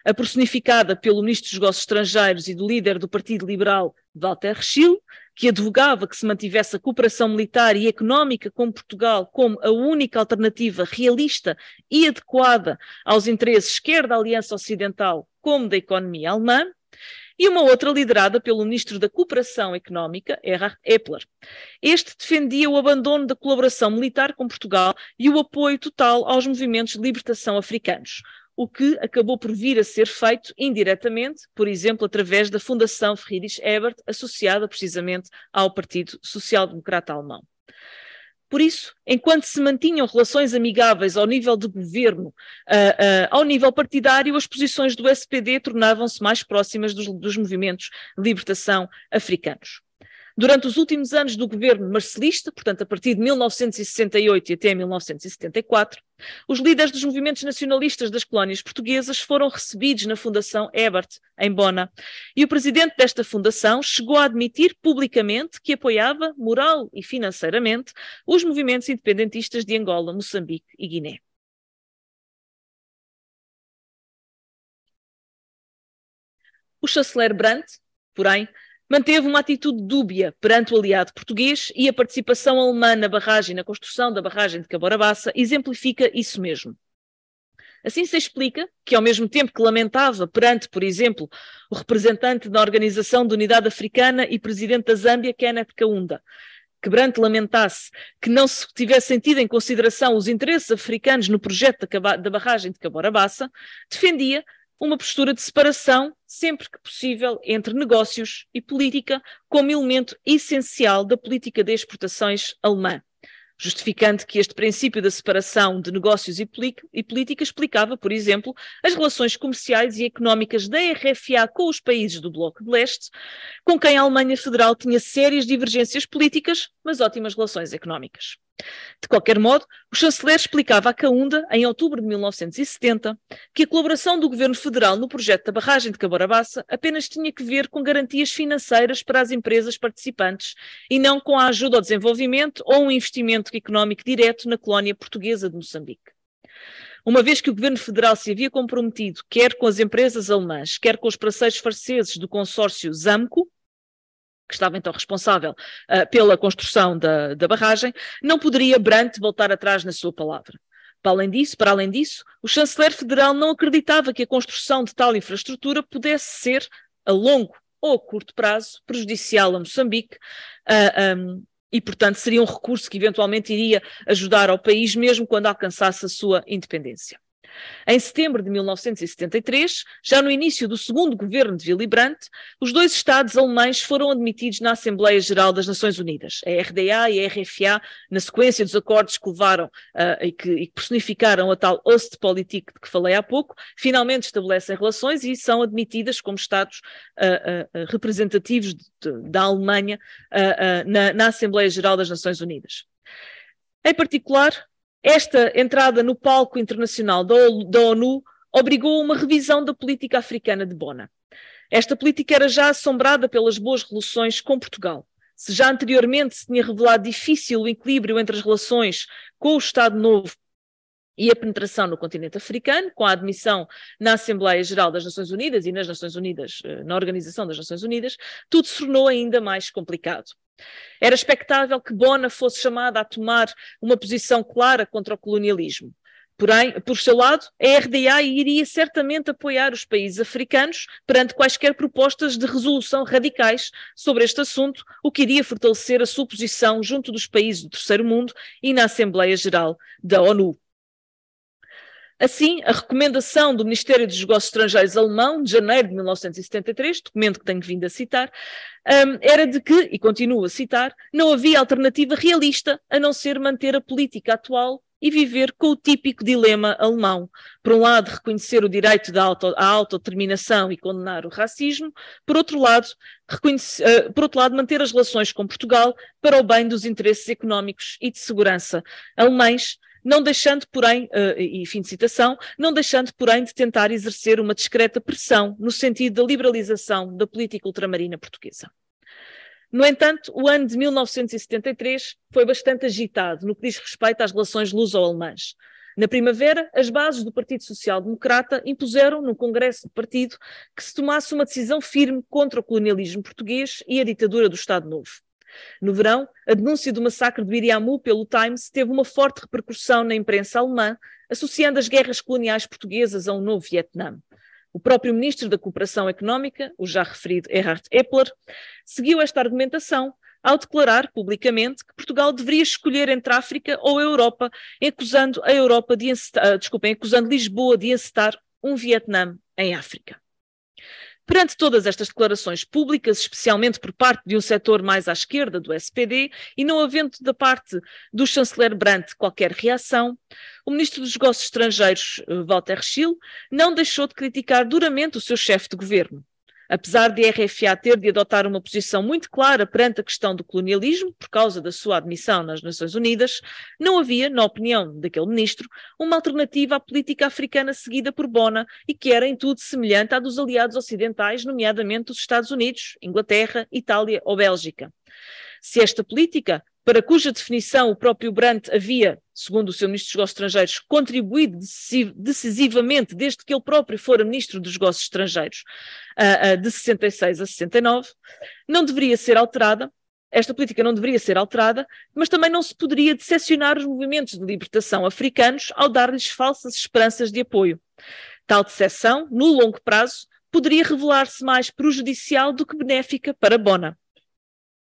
A personificada pelo Ministro dos Negócios Estrangeiros e do líder do Partido Liberal, Walter Schill, que advogava que se mantivesse a cooperação militar e económica com Portugal como a única alternativa realista e adequada aos interesses quer da Aliança Ocidental como da economia alemã, e uma outra liderada pelo Ministro da Cooperação Económica, Erhard Epler. Este defendia o abandono da colaboração militar com Portugal e o apoio total aos movimentos de libertação africanos, o que acabou por vir a ser feito indiretamente, por exemplo, através da Fundação Friedrich Ebert, associada precisamente ao Partido Social Democrata Alemão. Por isso, enquanto se mantinham relações amigáveis ao nível de governo, ao nível partidário, as posições do SPD tornavam-se mais próximas dos movimentos de libertação africanos. Durante os últimos anos do governo marcelista, portanto a partir de 1968 e até 1974, os líderes dos movimentos nacionalistas das colónias portuguesas foram recebidos na Fundação Ebert, em Bona, e o presidente desta fundação chegou a admitir publicamente que apoiava, moral e financeiramente, os movimentos independentistas de Angola, Moçambique e Guiné. O chanceler Brandt, porém, manteve uma atitude dúbia perante o aliado português e a participação alemã na construção da barragem de Cabora Bassa exemplifica isso mesmo. Assim se explica que, ao mesmo tempo que lamentava perante, por exemplo, o representante da Organização de Unidade Africana e presidente da Zâmbia, Kenneth Kaunda, que Brandt lamentasse que não se tivessem tido em consideração os interesses africanos no projeto da barragem de Cabora Bassa, defendia uma postura de separação, sempre que possível, entre negócios e política, como elemento essencial da política de exportações alemã, justificando que este princípio da separação de negócios e política explicava, por exemplo, as relações comerciais e económicas da RFA com os países do Bloco de Leste, com quem a Alemanha Federal tinha sérias divergências políticas, mas ótimas relações económicas. De qualquer modo, o chanceler explicava a Kaunda, em outubro de 1970, que a colaboração do governo federal no projeto da barragem de Cabora Bassa apenas tinha que ver com garantias financeiras para as empresas participantes e não com a ajuda ao desenvolvimento ou um investimento económico direto na colónia portuguesa de Moçambique. Uma vez que o governo federal se havia comprometido, quer com as empresas alemãs, quer com os parceiros franceses do consórcio ZAMCO, que estava então responsável pela construção da barragem, não poderia Brandt voltar atrás na sua palavra. Para além disso, o chanceler federal não acreditava que a construção de tal infraestrutura pudesse ser, a longo ou a curto prazo, prejudicial a Moçambique, e, portanto, seria um recurso que eventualmente iria ajudar ao país mesmo quando alcançasse a sua independência. Em setembro de 1973, já no início do segundo governo de Willy Brandt, os dois Estados alemães foram admitidos na Assembleia Geral das Nações Unidas, a RDA e a RFA, na sequência dos acordos que levaram e que personificaram a tal Ostpolitik de que falei há pouco, finalmente estabelecem relações e são admitidas como Estados representativos da Alemanha na Assembleia Geral das Nações Unidas. Em particular, esta entrada no palco internacional da ONU obrigou a uma revisão da política africana de Bona. Esta política era já assombrada pelas boas relações com Portugal. Se já anteriormente se tinha revelado difícil o equilíbrio entre as relações com o Estado Novo e a penetração no continente africano, com a admissão na Assembleia Geral das Nações Unidas e nas Nações Unidas, na Organização das Nações Unidas, tudo se tornou ainda mais complicado. Era expectável que Bona fosse chamada a tomar uma posição clara contra o colonialismo. Porém, por seu lado, a RDA iria certamente apoiar os países africanos perante quaisquer propostas de resolução radicais sobre este assunto, o que iria fortalecer a sua posição junto dos países do Terceiro Mundo e na Assembleia Geral da ONU. Assim, a recomendação do Ministério dos Negócios Estrangeiros alemão, de janeiro de 1973, documento que tenho vindo a citar, era de que, e continuo a citar, não havia alternativa realista a não ser manter a política atual e viver com o típico dilema alemão. Por um lado, reconhecer o direito à autodeterminação e condenar o racismo, por outro lado, manter as relações com Portugal para o bem dos interesses económicos e de segurança alemães, não deixando, porém, e fim de citação, não deixando, porém, de tentar exercer uma discreta pressão no sentido da liberalização da política ultramarina portuguesa. No entanto, o ano de 1973 foi bastante agitado no que diz respeito às relações luso-alemãs. Na primavera, as bases do Partido Social Democrata impuseram no Congresso do partido que se tomasse uma decisão firme contra o colonialismo português e a ditadura do Estado Novo. No verão, a denúncia do massacre de Biriamu pelo Times teve uma forte repercussão na imprensa alemã, associando as guerras coloniais portuguesas a um novo Vietnã. O próprio ministro da Cooperação Económica, o já referido Erhard Epler, seguiu esta argumentação ao declarar publicamente que Portugal deveria escolher entre a África ou a Europa, acusando Lisboa de encetar um Vietnã em África. Perante todas estas declarações públicas, especialmente por parte de um setor mais à esquerda do SPD, e não havendo da parte do chanceler Brandt qualquer reação, o ministro dos Negócios Estrangeiros, Walter Schill, não deixou de criticar duramente o seu chefe de governo. Apesar de a RFA ter de adotar uma posição muito clara perante a questão do colonialismo, por causa da sua admissão nas Nações Unidas, não havia, na opinião daquele ministro, uma alternativa à política africana seguida por Bona e que era em tudo semelhante à dos aliados ocidentais, nomeadamente os Estados Unidos, Inglaterra, Itália ou Bélgica. Se esta política, para cuja definição o próprio Brandt havia, segundo o seu ministro dos Negócios Estrangeiros, contribuído decisivamente desde que ele próprio fora ministro dos Negócios Estrangeiros, de 66 a 69, não deveria ser alterada, Esta política não deveria ser alterada, mas também não se poderia decepcionar os movimentos de libertação africanos ao dar-lhes falsas esperanças de apoio. Tal decepção, no longo prazo, poderia revelar-se mais prejudicial do que benéfica para Bona.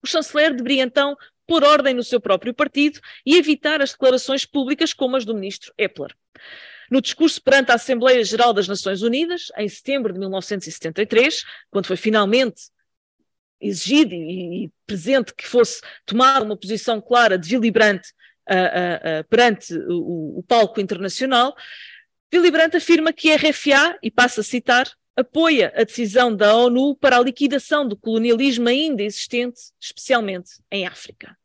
O chanceler deveria então pôr ordem no seu próprio partido e evitar as declarações públicas como as do ministro Epler. No discurso perante a Assembleia Geral das Nações Unidas, em setembro de 1973, quando foi finalmente exigido e presente que fosse tomada uma posição clara de Willy Brandt perante o palco internacional, Willy Brandt afirma que a RFA, e passo a citar, apoia a decisão da ONU para a liquidação do colonialismo ainda existente, especialmente em África.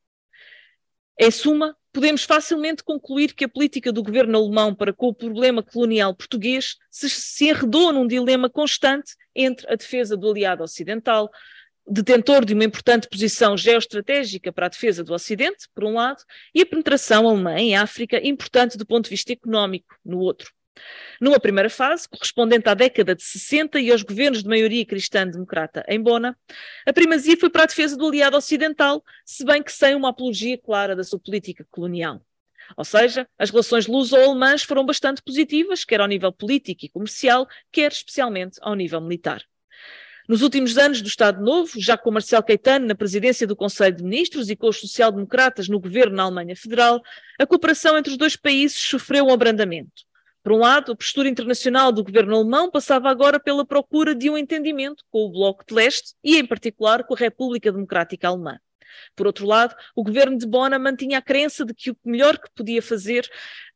Em suma, podemos facilmente concluir que a política do governo alemão para com o problema colonial português se enredou num dilema constante entre a defesa do aliado ocidental, detentor de uma importante posição geoestratégica para a defesa do Ocidente, por um lado, e a penetração alemã em África, importante do ponto de vista económico, no outro. Numa primeira fase, correspondente à década de 60 e aos governos de maioria cristã-democrata em Bona, a primazia foi para a defesa do aliado ocidental, se bem que sem uma apologia clara da sua política colonial. Ou seja, as relações luso-alemãs foram bastante positivas, quer ao nível político e comercial, quer especialmente ao nível militar. Nos últimos anos do Estado Novo, já com Marcelo Caetano na presidência do Conselho de Ministros e com os social-democratas no governo na Alemanha Federal, a cooperação entre os dois países sofreu um abrandamento. Por um lado, a postura internacional do governo alemão passava agora pela procura de um entendimento com o Bloco de Leste e, em particular, com a República Democrática Alemã. Por outro lado, o governo de Bona mantinha a crença de que o melhor que podia fazer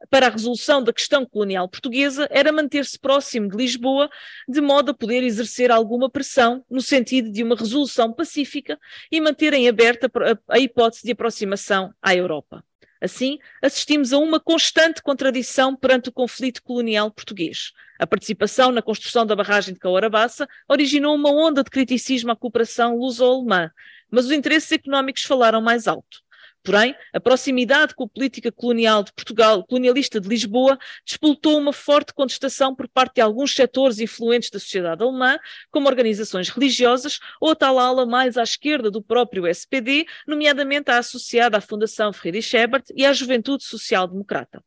para a resolução da questão colonial portuguesa era manter-se próximo de Lisboa, de modo a poder exercer alguma pressão no sentido de uma resolução pacífica e manterem aberta a hipótese de aproximação à Europa. Assim, assistimos a uma constante contradição perante o conflito colonial português. A participação na construção da barragem de Caoarabaça originou uma onda de criticismo à cooperação luso-alemã, mas os interesses económicos falaram mais alto. Porém, a proximidade com a política colonial de Portugal, colonialista de Lisboa, despoltou uma forte contestação por parte de alguns setores influentes da sociedade alemã, como organizações religiosas ou a tal ala mais à esquerda do próprio SPD, nomeadamente a associada à Fundação Friedrich Ebert e à Juventude Social Democrata.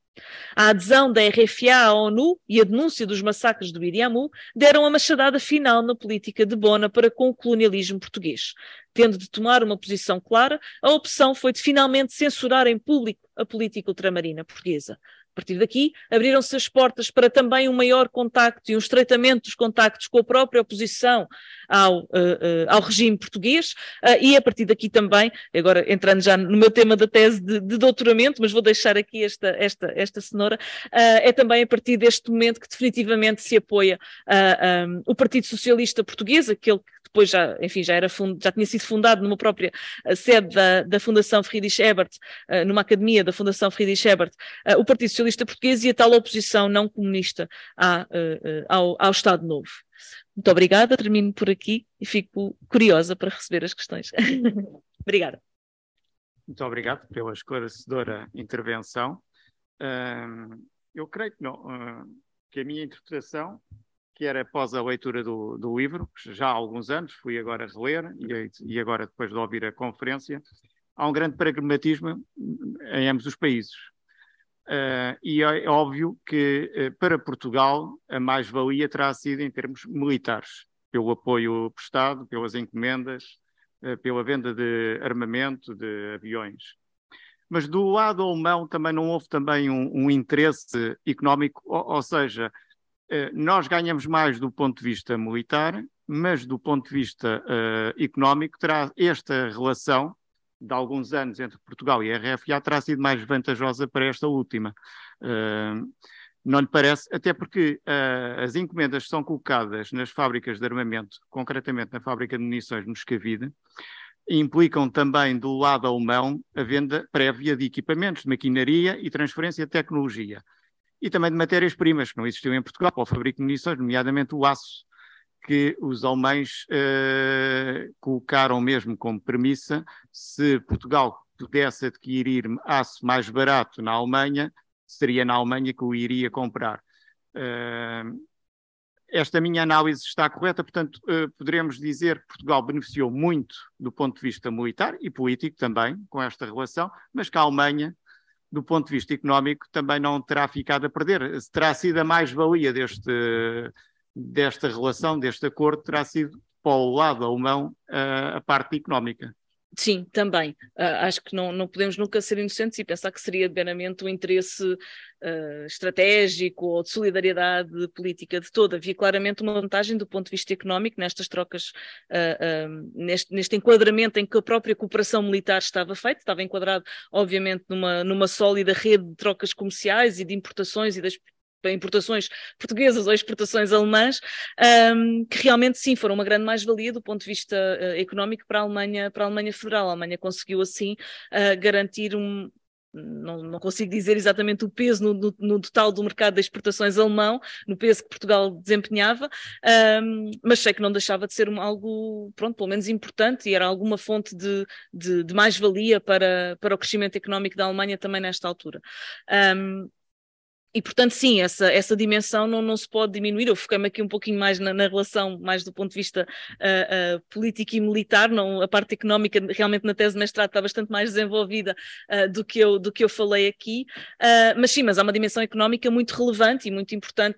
A adesão da RFA à ONU e a denúncia dos massacres do Idi Amin deram a machadada final na política de Bona para com o colonialismo português. Tendo de tomar uma posição clara, a opção foi de finalmente censurar em público a política ultramarina portuguesa. A partir daqui, abriram-se as portas para também um maior contacto e um estreitamento dos contactos com a própria oposição ao regime português e a partir daqui também, agora entrando já no meu tema da tese de doutoramento, mas vou deixar aqui esta cenoura, é também a partir deste momento que definitivamente se apoia o Partido Socialista Português, aquele que depois já tinha sido fundado numa própria sede da Fundação Friedrich Ebert, numa academia da Fundação Friedrich Ebert, o Partido Socialista Português e a tal oposição não comunista ao Estado Novo. Muito obrigada, termino por aqui e fico curiosa para receber as questões. Obrigada. Muito obrigado pela esclarecedora intervenção. Eu creio que a minha interpretação, que era após a leitura do livro, já há alguns anos, fui agora reler e agora depois de ouvir a conferência, há um grande pragmatismo em ambos os países. E é óbvio que para Portugal a mais-valia terá sido em termos militares, pelo apoio prestado, pelas encomendas, pela venda de armamento, de aviões. Mas do lado alemão também não houve também um interesse económico, ou seja, nós ganhamos mais do ponto de vista militar, mas do ponto de vista económico terá esta relação de alguns anos entre Portugal e a RFA terá sido mais vantajosa para esta última. Não lhe parece? Até porque as encomendas que são colocadas nas fábricas de armamento, concretamente na fábrica de munições de Moscavide, implicam também do lado alemão a venda prévia de equipamentos, de maquinaria e transferência de tecnologia. E também de matérias-primas que não existiam em Portugal para o fabrico de munições, nomeadamente o aço, que os alemães colocaram mesmo como premissa: se Portugal pudesse adquirir aço mais barato na Alemanha, seria na Alemanha que o iria comprar. esta minha análise está correta, portanto, poderemos dizer que Portugal beneficiou muito do ponto de vista militar e político também com esta relação, mas que a Alemanha, do ponto de vista económico, também não terá ficado a perder. Terá sido a mais-valia desta relação, deste acordo, terá sido para o lado alemão a parte económica. Sim, também. Acho que não podemos nunca ser inocentes e pensar que seria meramente um interesse estratégico ou de solidariedade política de toda. Havia claramente uma vantagem do ponto de vista económico nestas trocas, neste enquadramento em que a própria cooperação militar estava feita, estava enquadrado, obviamente, numa sólida rede de trocas comerciais e de importações e das importações portuguesas ou exportações alemãs, que realmente sim foram uma grande mais-valia do ponto de vista económico para a Alemanha Federal. A Alemanha conseguiu assim garantir não consigo dizer exatamente o peso no total do mercado de exportações alemão, no peso que Portugal desempenhava, mas sei que não deixava de ser algo, pronto, pelo menos importante, e era alguma fonte de mais-valia para o crescimento económico da Alemanha também nesta altura. E, portanto, sim, essa dimensão não se pode diminuir. Eu foquei-me aqui um pouquinho mais na relação, mais do ponto de vista político e militar. Não, a parte económica, realmente, na tese de mestrado está bastante mais desenvolvida do que eu falei aqui. Mas sim, mas há uma dimensão económica muito relevante e muito importante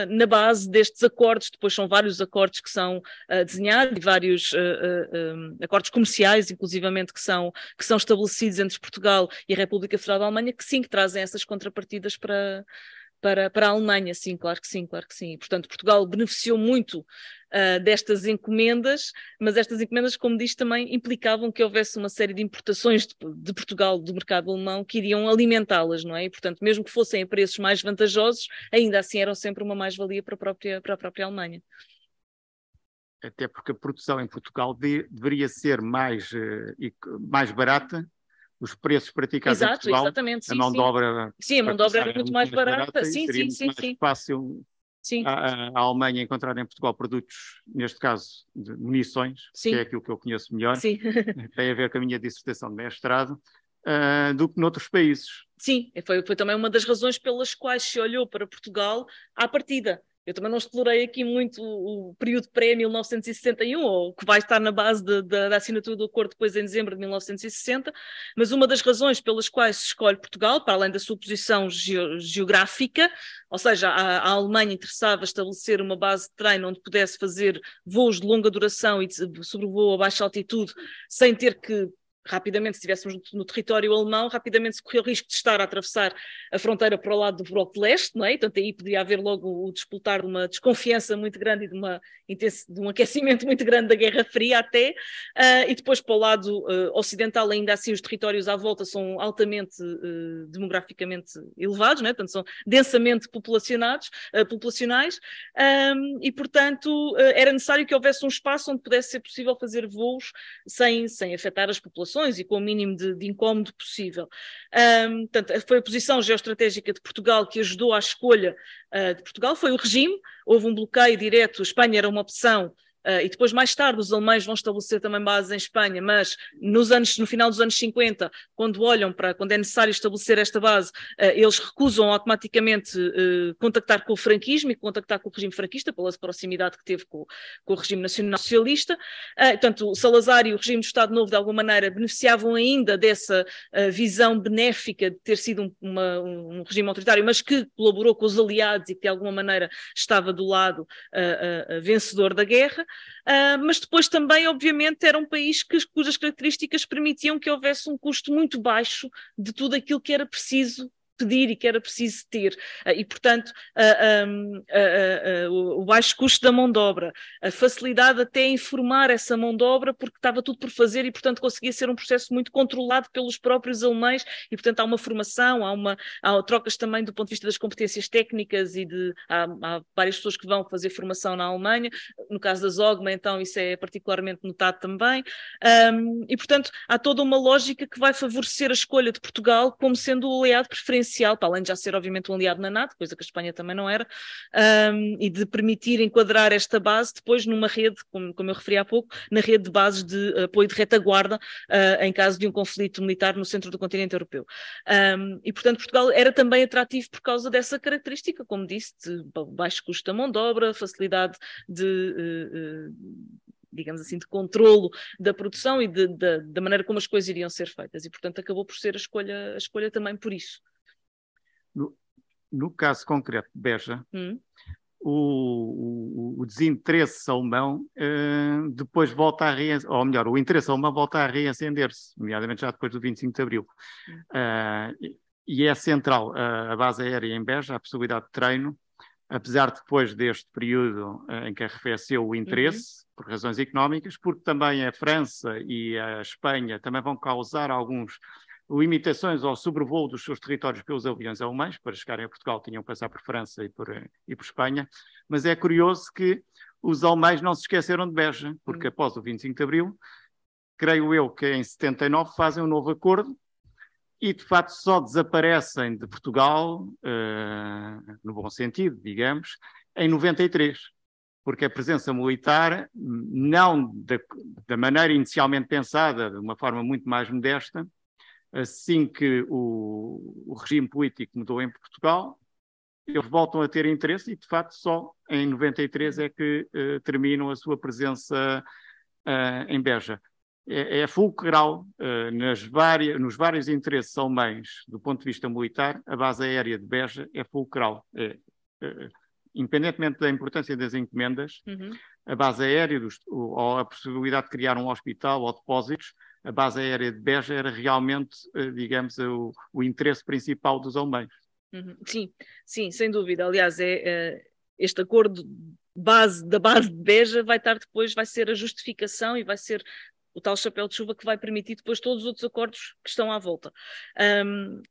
na base destes acordos. Depois são vários acordos que são desenhados e vários acordos comerciais, inclusivamente, que são estabelecidos entre Portugal e a República Federal da Alemanha, que sim, que trazem essas contrapartidas para a Alemanha, sim, claro que sim, claro que sim. E, portanto, Portugal beneficiou muito destas encomendas, mas estas encomendas, como diz, também implicavam que houvesse uma série de importações de Portugal do mercado alemão que iriam alimentá-las, não é? E, portanto, mesmo que fossem a preços mais vantajosos, ainda assim eram sempre uma mais-valia para a própria Alemanha. Até porque a produção em Portugal deveria ser mais barata. Os preços praticados em Portugal, exatamente, sim, a mão de obra... Sim, a mão de obra era muito mais barata. Sim, seria muito mais fácil a Alemanha encontrar em Portugal produtos, neste caso, de munições, que é aquilo que eu conheço melhor, tem a ver com a minha dissertação de mestrado, do que noutros países. Sim, foi também uma das razões pelas quais se olhou para Portugal à partida. Eu também não explorei aqui muito o período pré-1961, ou que vai estar na base da assinatura do acordo depois em dezembro de 1960, mas uma das razões pelas quais se escolhe Portugal, para além da sua posição geográfica, ou seja, a Alemanha interessava estabelecer uma base de treino onde pudesse fazer voos de longa duração e sobrevoo a baixa altitude, sem ter que rapidamente, se estivéssemos no território alemão, rapidamente se corria o risco de estar a atravessar a fronteira para o lado do Bloco de Leste, não é? Portanto, aí poderia haver logo o disputar de uma desconfiança muito grande e de um aquecimento muito grande da Guerra Fria até, e depois para o lado ocidental, ainda assim os territórios à volta são altamente demograficamente elevados, não é? Portanto, são densamente populacionais, e portanto era necessário que houvesse um espaço onde pudesse ser possível fazer voos sem afetar as populações e com o mínimo de incómodo possível. Portanto, foi a posição geoestratégica de Portugal que ajudou à escolha de Portugal, foi o regime, houve um bloqueio direto, a Espanha era uma opção, e depois mais tarde os alemães vão estabelecer também bases em Espanha, mas no final dos anos 50, quando é necessário estabelecer esta base, eles recusam automaticamente contactar com o franquismo e contactar com o regime franquista, pela proximidade que teve com o regime nacional-socialista. Portanto, o Salazar e o regime do Estado Novo, de alguma maneira, beneficiavam ainda dessa visão benéfica de ter sido um regime autoritário, mas que colaborou com os aliados e que, de alguma maneira, estava do lado vencedor da guerra. Mas depois também, obviamente, era um país cujas características permitiam que houvesse um custo muito baixo de tudo aquilo que era preciso pedir e que era preciso ter, e portanto o baixo custo da mão de obra, a facilidade até em formar essa mão de obra porque estava tudo por fazer e portanto conseguia ser um processo muito controlado pelos próprios alemães e portanto há uma formação, há trocas também do ponto de vista das competências técnicas e há várias pessoas que vão fazer formação na Alemanha, no caso da Zogma então isso é particularmente notado também, e portanto há toda uma lógica que vai favorecer a escolha de Portugal como sendo o aliado preferencial essencial, para além de já ser obviamente um aliado na NATO, coisa que a Espanha também não era, e de permitir enquadrar esta base depois numa rede, como eu referi há pouco, na rede de bases de apoio de retaguarda em caso de um conflito militar no centro do continente europeu. E, portanto, Portugal era também atrativo por causa dessa característica, como disse, de baixo custo da mão de obra, facilidade de digamos assim, de controlo da produção e da maneira como as coisas iriam ser feitas. E, portanto, acabou por ser a escolha também por isso. No caso concreto de Beja, o desinteresse alemão depois volta a reacender, ou melhor, o interesse alemão volta a reacender-se, nomeadamente já depois do 25 de Abril. E é central a base aérea em Beja, a possibilidade de treino, apesar de depois deste período em que arrefeceu o interesse, por razões económicas, porque também a França e a Espanha também vão causar algumas limitações ao sobrevoo dos seus territórios pelos aviões alemães. Para chegarem a Portugal tinham que passar por França e por Espanha, mas é curioso que os alemães não se esqueceram de Beja, porque após o 25 de Abril, creio eu que em 79 fazem um novo acordo e de facto só desaparecem de Portugal, no bom sentido, digamos, em 93. Porque a presença militar, não da maneira inicialmente pensada, de uma forma muito mais modesta, assim que o regime político mudou em Portugal, eles voltam a ter interesse e, de facto, só em 93 é que terminam a sua presença em Beja. É fulcral nos vários interesses alemães do ponto de vista militar, a base aérea de Beja é fulcral. Independentemente da importância das encomendas, a base aérea, ou a possibilidade de criar um hospital ou depósitos, a base aérea de Beja era realmente, digamos, o interesse principal dos alemães. Sim, sem dúvida. Aliás, este acordo da base de Beja vai ser a justificação e vai ser o tal chapéu de chuva que vai permitir depois todos os outros acordos que estão à volta.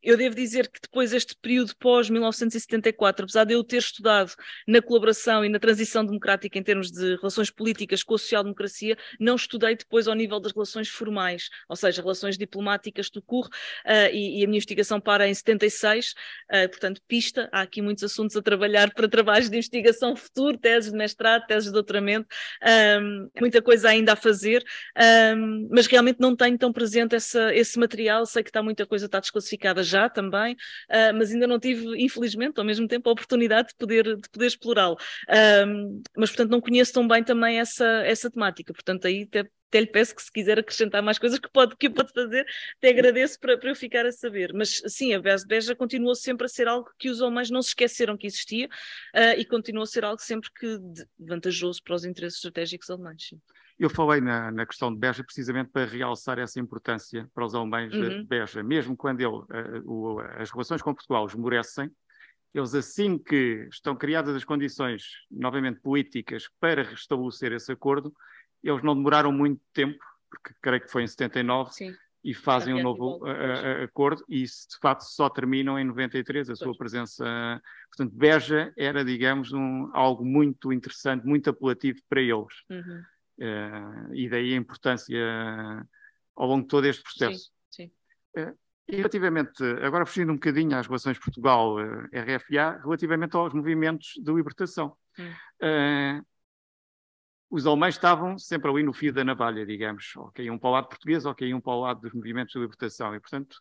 Eu devo dizer que depois este período pós-1974, apesar de eu ter estudado na colaboração e na transição democrática em termos de relações políticas com a social-democracia, não estudei depois ao nível das relações formais, ou seja, relações diplomáticas do CUR, e a minha investigação para em 76, portanto, pista, há aqui muitos assuntos a trabalhar para trabalhos de investigação futuro, teses de mestrado, teses de doutoramento, muita coisa ainda a fazer, mas realmente não tenho tão presente esse material. Sei que muita coisa está desclassificada já também, mas ainda não tive, infelizmente, ao mesmo tempo, a oportunidade de poder explorá-lo. Mas, portanto, não conheço tão bem também essa temática. Portanto, aí até lhe peço que, se quiser acrescentar mais coisas que pode fazer, até agradeço para eu ficar a saber. Mas, sim, a base de Beja continuou sempre a ser algo que os alemães não se esqueceram que existia, e continuou a ser algo sempre que vantajoso para os interesses estratégicos alemães. Sim. Eu falei na questão de Beja precisamente para realçar essa importância para os alemães de Beja. Mesmo quando as relações com Portugal esmorecem, eles, assim que estão criadas as condições novamente políticas para restabelecer esse acordo, eles não demoraram muito tempo, porque creio que foi em 79, sim, e fazem um novo acordo, e isso de facto só terminam em 93, a sua presença. Portanto, Beja era, digamos, algo muito interessante, muito apelativo para eles. E daí a importância ao longo de todo este processo. Sim. E relativamente, agora fugindo um bocadinho às relações Portugal-RFA, relativamente aos movimentos de libertação. Os alemães estavam sempre ali no fio da navalha, digamos, ou caíam para o lado português ou caíam para o lado dos movimentos de libertação, e portanto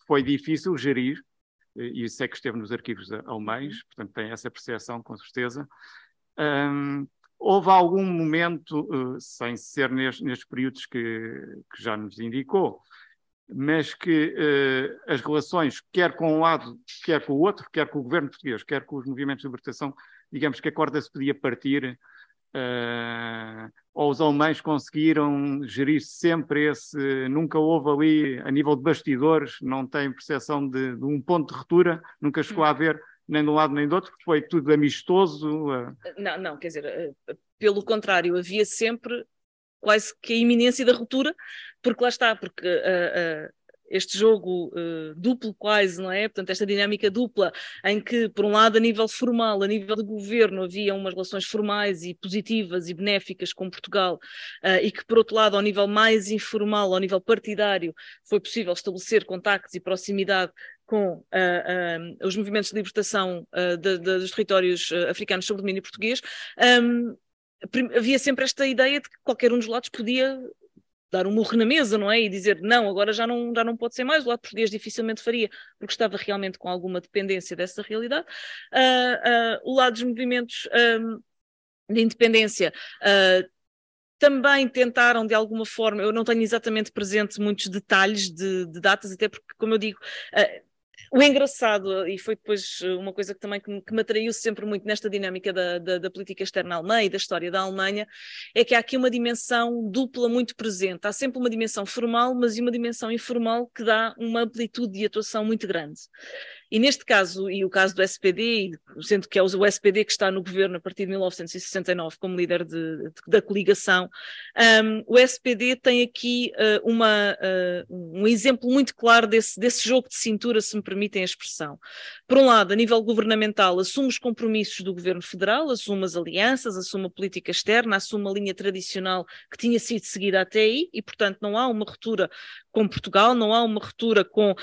foi difícil gerir, e sei que esteve nos arquivos alemães, portanto tem essa percepção com certeza. Houve algum momento, sem ser nestes períodos que já nos indicou, mas que as relações, quer com um lado, quer com o outro, quer com o governo português, quer com os movimentos de libertação, digamos que a corda se podia partir, ou os alemães conseguiram gerir sempre nunca houve ali, a nível de bastidores, não tem percepção de um ponto de ruptura, nunca chegou a haver nem de um lado nem do outro, porque foi tudo amistoso. Não, quer dizer, pelo contrário, havia sempre quase que a iminência da ruptura, porque lá está, porque este jogo duplo quase, não é? Portanto, esta dinâmica dupla em que, por um lado, a nível formal, a nível de governo, havia umas relações formais e positivas e benéficas com Portugal, e que, por outro lado, ao nível mais informal, ao nível partidário, foi possível estabelecer contactos e proximidade com os movimentos de libertação dos territórios africanos sob domínio português, havia sempre esta ideia de que qualquer um dos lados podia dar um murro na mesa, não é? E dizer, não, agora já não pode ser mais, o lado português dificilmente faria, porque estava realmente com alguma dependência dessa realidade. O lado dos movimentos de independência também tentaram, de alguma forma, eu não tenho exatamente presente muitos detalhes de datas, até porque, como eu digo, o engraçado, e foi depois uma coisa que também que me atraiu sempre muito nesta dinâmica da política externa alemã e da história da Alemanha, é que há aqui uma dimensão dupla muito presente. Há sempre uma dimensão formal, mas uma dimensão informal que dá uma amplitude de atuação muito grande. E neste caso, e o caso do SPD, sendo que é o SPD que está no governo a partir de 1969 como líder da coligação, o SPD tem aqui um exemplo muito claro desse jogo de cintura, se me permitem a expressão. Por um lado, a nível governamental, assume os compromissos do governo federal, assume as alianças, assume a política externa, assume a linha tradicional que tinha sido seguida até aí, e portanto não há uma ruptura com Portugal, não há uma ruptura com,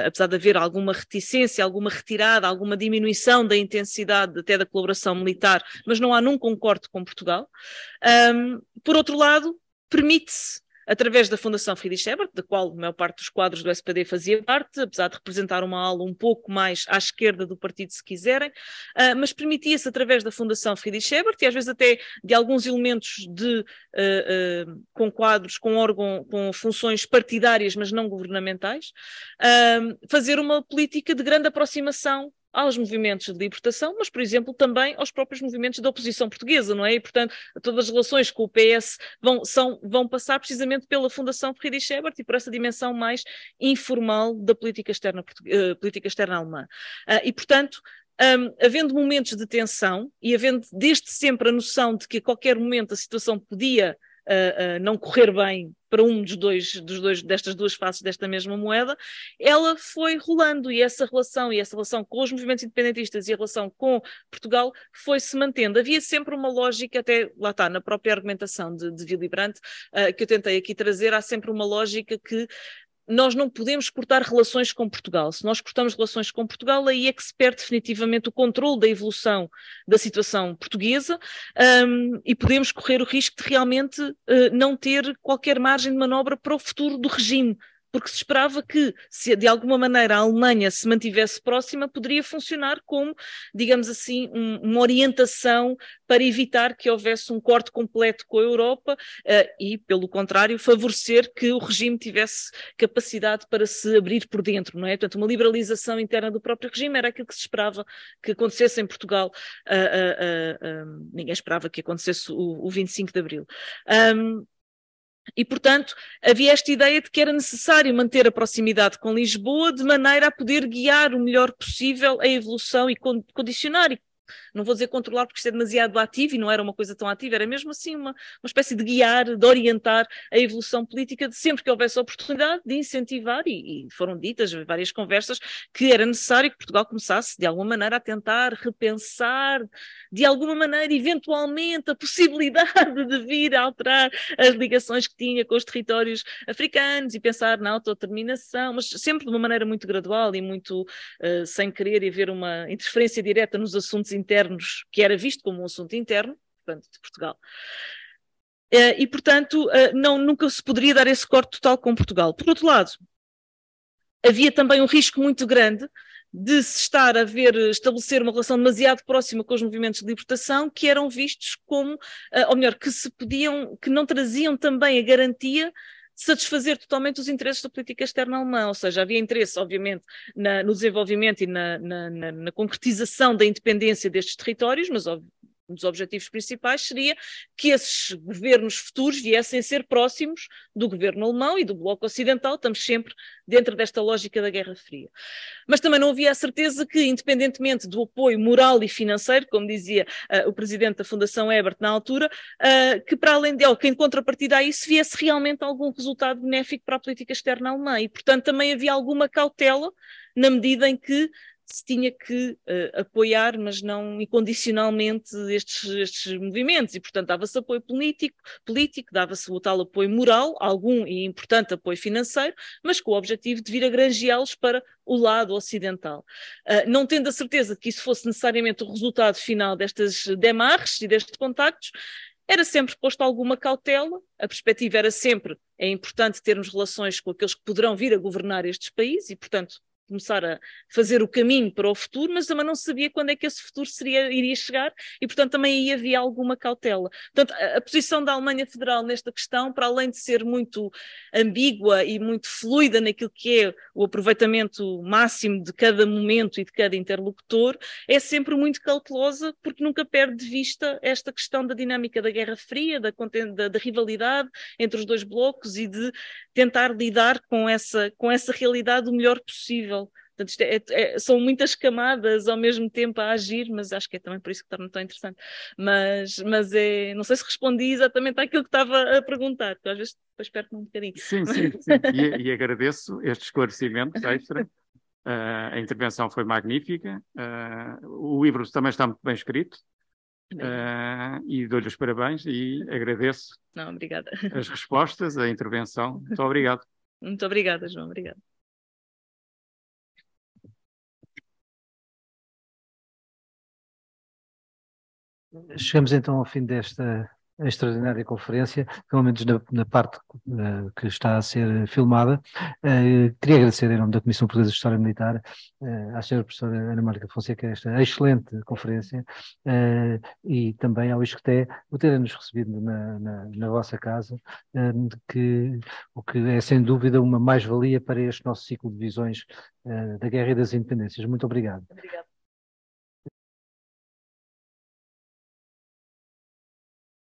apesar de haver alguma reticência, alguma retirada, alguma diminuição da intensidade até da colaboração militar, mas não há num concordo com Portugal. Por outro lado, permite-se, através da Fundação Friedrich Ebert, da qual a maior parte dos quadros do SPD fazia parte, apesar de representar uma ala um pouco mais à esquerda do partido, se quiserem, mas permitia-se, através da Fundação Friedrich Ebert, e às vezes até de alguns elementos com quadros, com funções partidárias, mas não governamentais, fazer uma política de grande aproximação aos movimentos de libertação, mas, por exemplo, também aos próprios movimentos da oposição portuguesa, não é? E, portanto, todas as relações com o PS vão passar precisamente pela Fundação Friedrich Ebert e por essa dimensão mais informal da política externa alemã. E, portanto, havendo momentos de tensão e havendo desde sempre a noção de que a qualquer momento a situação podia não correr bem para um destas duas faces desta mesma moeda, ela foi rolando e essa relação com os movimentos independentistas e a relação com Portugal foi-se mantendo. Havia sempre uma lógica, até lá está, na própria argumentação de Willy Brandt, que eu tentei aqui trazer, há sempre uma lógica que nós não podemos cortar relações com Portugal. Se nós cortamos relações com Portugal, aí é que se perde definitivamente o controle da evolução da situação portuguesa e podemos correr o risco de realmente não ter qualquer margem de manobra para o futuro do regime, porque se esperava que, se de alguma maneira a Alemanha se mantivesse próxima, poderia funcionar como, digamos assim, uma orientação para evitar que houvesse um corte completo com a Europa e, pelo contrário, favorecer que o regime tivesse capacidade para se abrir por dentro, não é? Portanto, uma liberalização interna do próprio regime era aquilo que se esperava que acontecesse em Portugal. Ninguém esperava que acontecesse o 25 de Abril. E, portanto, havia esta ideia de que era necessário manter a proximidade com Lisboa de maneira a poder guiar o melhor possível a evolução e condicionar, e não vou dizer controlar porque isto é demasiado ativo e não era uma coisa tão ativa, era mesmo assim uma espécie de guiar, de orientar a evolução política, de sempre que houvesse oportunidade de incentivar, e foram ditas várias conversas, que era necessário que Portugal começasse de alguma maneira a tentar repensar, de alguma maneira, eventualmente, a possibilidade de vir a alterar as ligações que tinha com os territórios africanos e pensar na autodeterminação, mas sempre de uma maneira muito gradual e muito sem querer haver uma interferência direta nos assuntos internos, que era visto como um assunto interno, portanto, de Portugal. E, portanto, nunca se poderia dar esse corte total com Portugal. Por outro lado, havia também um risco muito grande de se estar a estabelecer uma relação demasiado próxima com os movimentos de libertação, que eram vistos como, ou melhor, que não traziam também a garantia de satisfazer totalmente os interesses da política externa alemã, ou seja, havia interesse, obviamente, no desenvolvimento e na concretização da independência destes territórios, mas um dos objetivos principais seria que esses governos futuros viessem a ser próximos do governo alemão e do bloco ocidental, estamos sempre dentro desta lógica da Guerra Fria. Mas também não havia a certeza que, independentemente do apoio moral e financeiro, como dizia o presidente da Fundação Ebert na altura, que para além dele, que em contrapartida a isso viesse realmente algum resultado benéfico para a política externa alemã. E, portanto, também havia alguma cautela na medida em que se tinha que apoiar, mas não incondicionalmente, estes movimentos, e portanto dava-se apoio político, dava-se o tal apoio moral, algum e importante apoio financeiro, mas com o objetivo de vir a granjeá-los para o lado ocidental. Não tendo a certeza que isso fosse necessariamente o resultado final destas demarches e destes contactos, era sempre posto alguma cautela, a perspectiva era sempre, é importante termos relações com aqueles que poderão vir a governar estes países e, portanto, começar a fazer o caminho para o futuro, mas também não sabia quando é que esse futuro iria chegar e, portanto, também aí havia alguma cautela. Portanto, a posição da Alemanha Federal nesta questão, para além de ser muito ambígua e muito fluida naquilo que é o aproveitamento máximo de cada momento e de cada interlocutor, é sempre muito cautelosa porque nunca perde de vista esta questão da dinâmica da Guerra Fria, da rivalidade entre os dois blocos e de tentar lidar com essa realidade o melhor possível. Portanto, são muitas camadas ao mesmo tempo a agir, mas acho que é também por isso que torna tão interessante. Mas não sei se respondi exatamente àquilo que estava a perguntar, porque às vezes depois perco-me um bocadinho. Sim, sim. E agradeço este esclarecimento extra. A intervenção foi magnífica. O livro também está muito bem escrito. E dou-lhe os parabéns e agradeço obrigada. As respostas, a intervenção. Muito obrigado. Muito obrigada, João. Obrigada. Chegamos então ao fim desta extraordinária conferência, pelo menos na parte que está a ser filmada. Queria agradecer em nome da Comissão Portuguesa de História Militar à senhora professora Ana Mónica Fonseca esta excelente conferência e também ao ISCTE por terem-nos recebido na vossa casa, o que é sem dúvida uma mais-valia para este nosso ciclo de visões da Guerra e das Independências. Muito obrigado. Obrigada.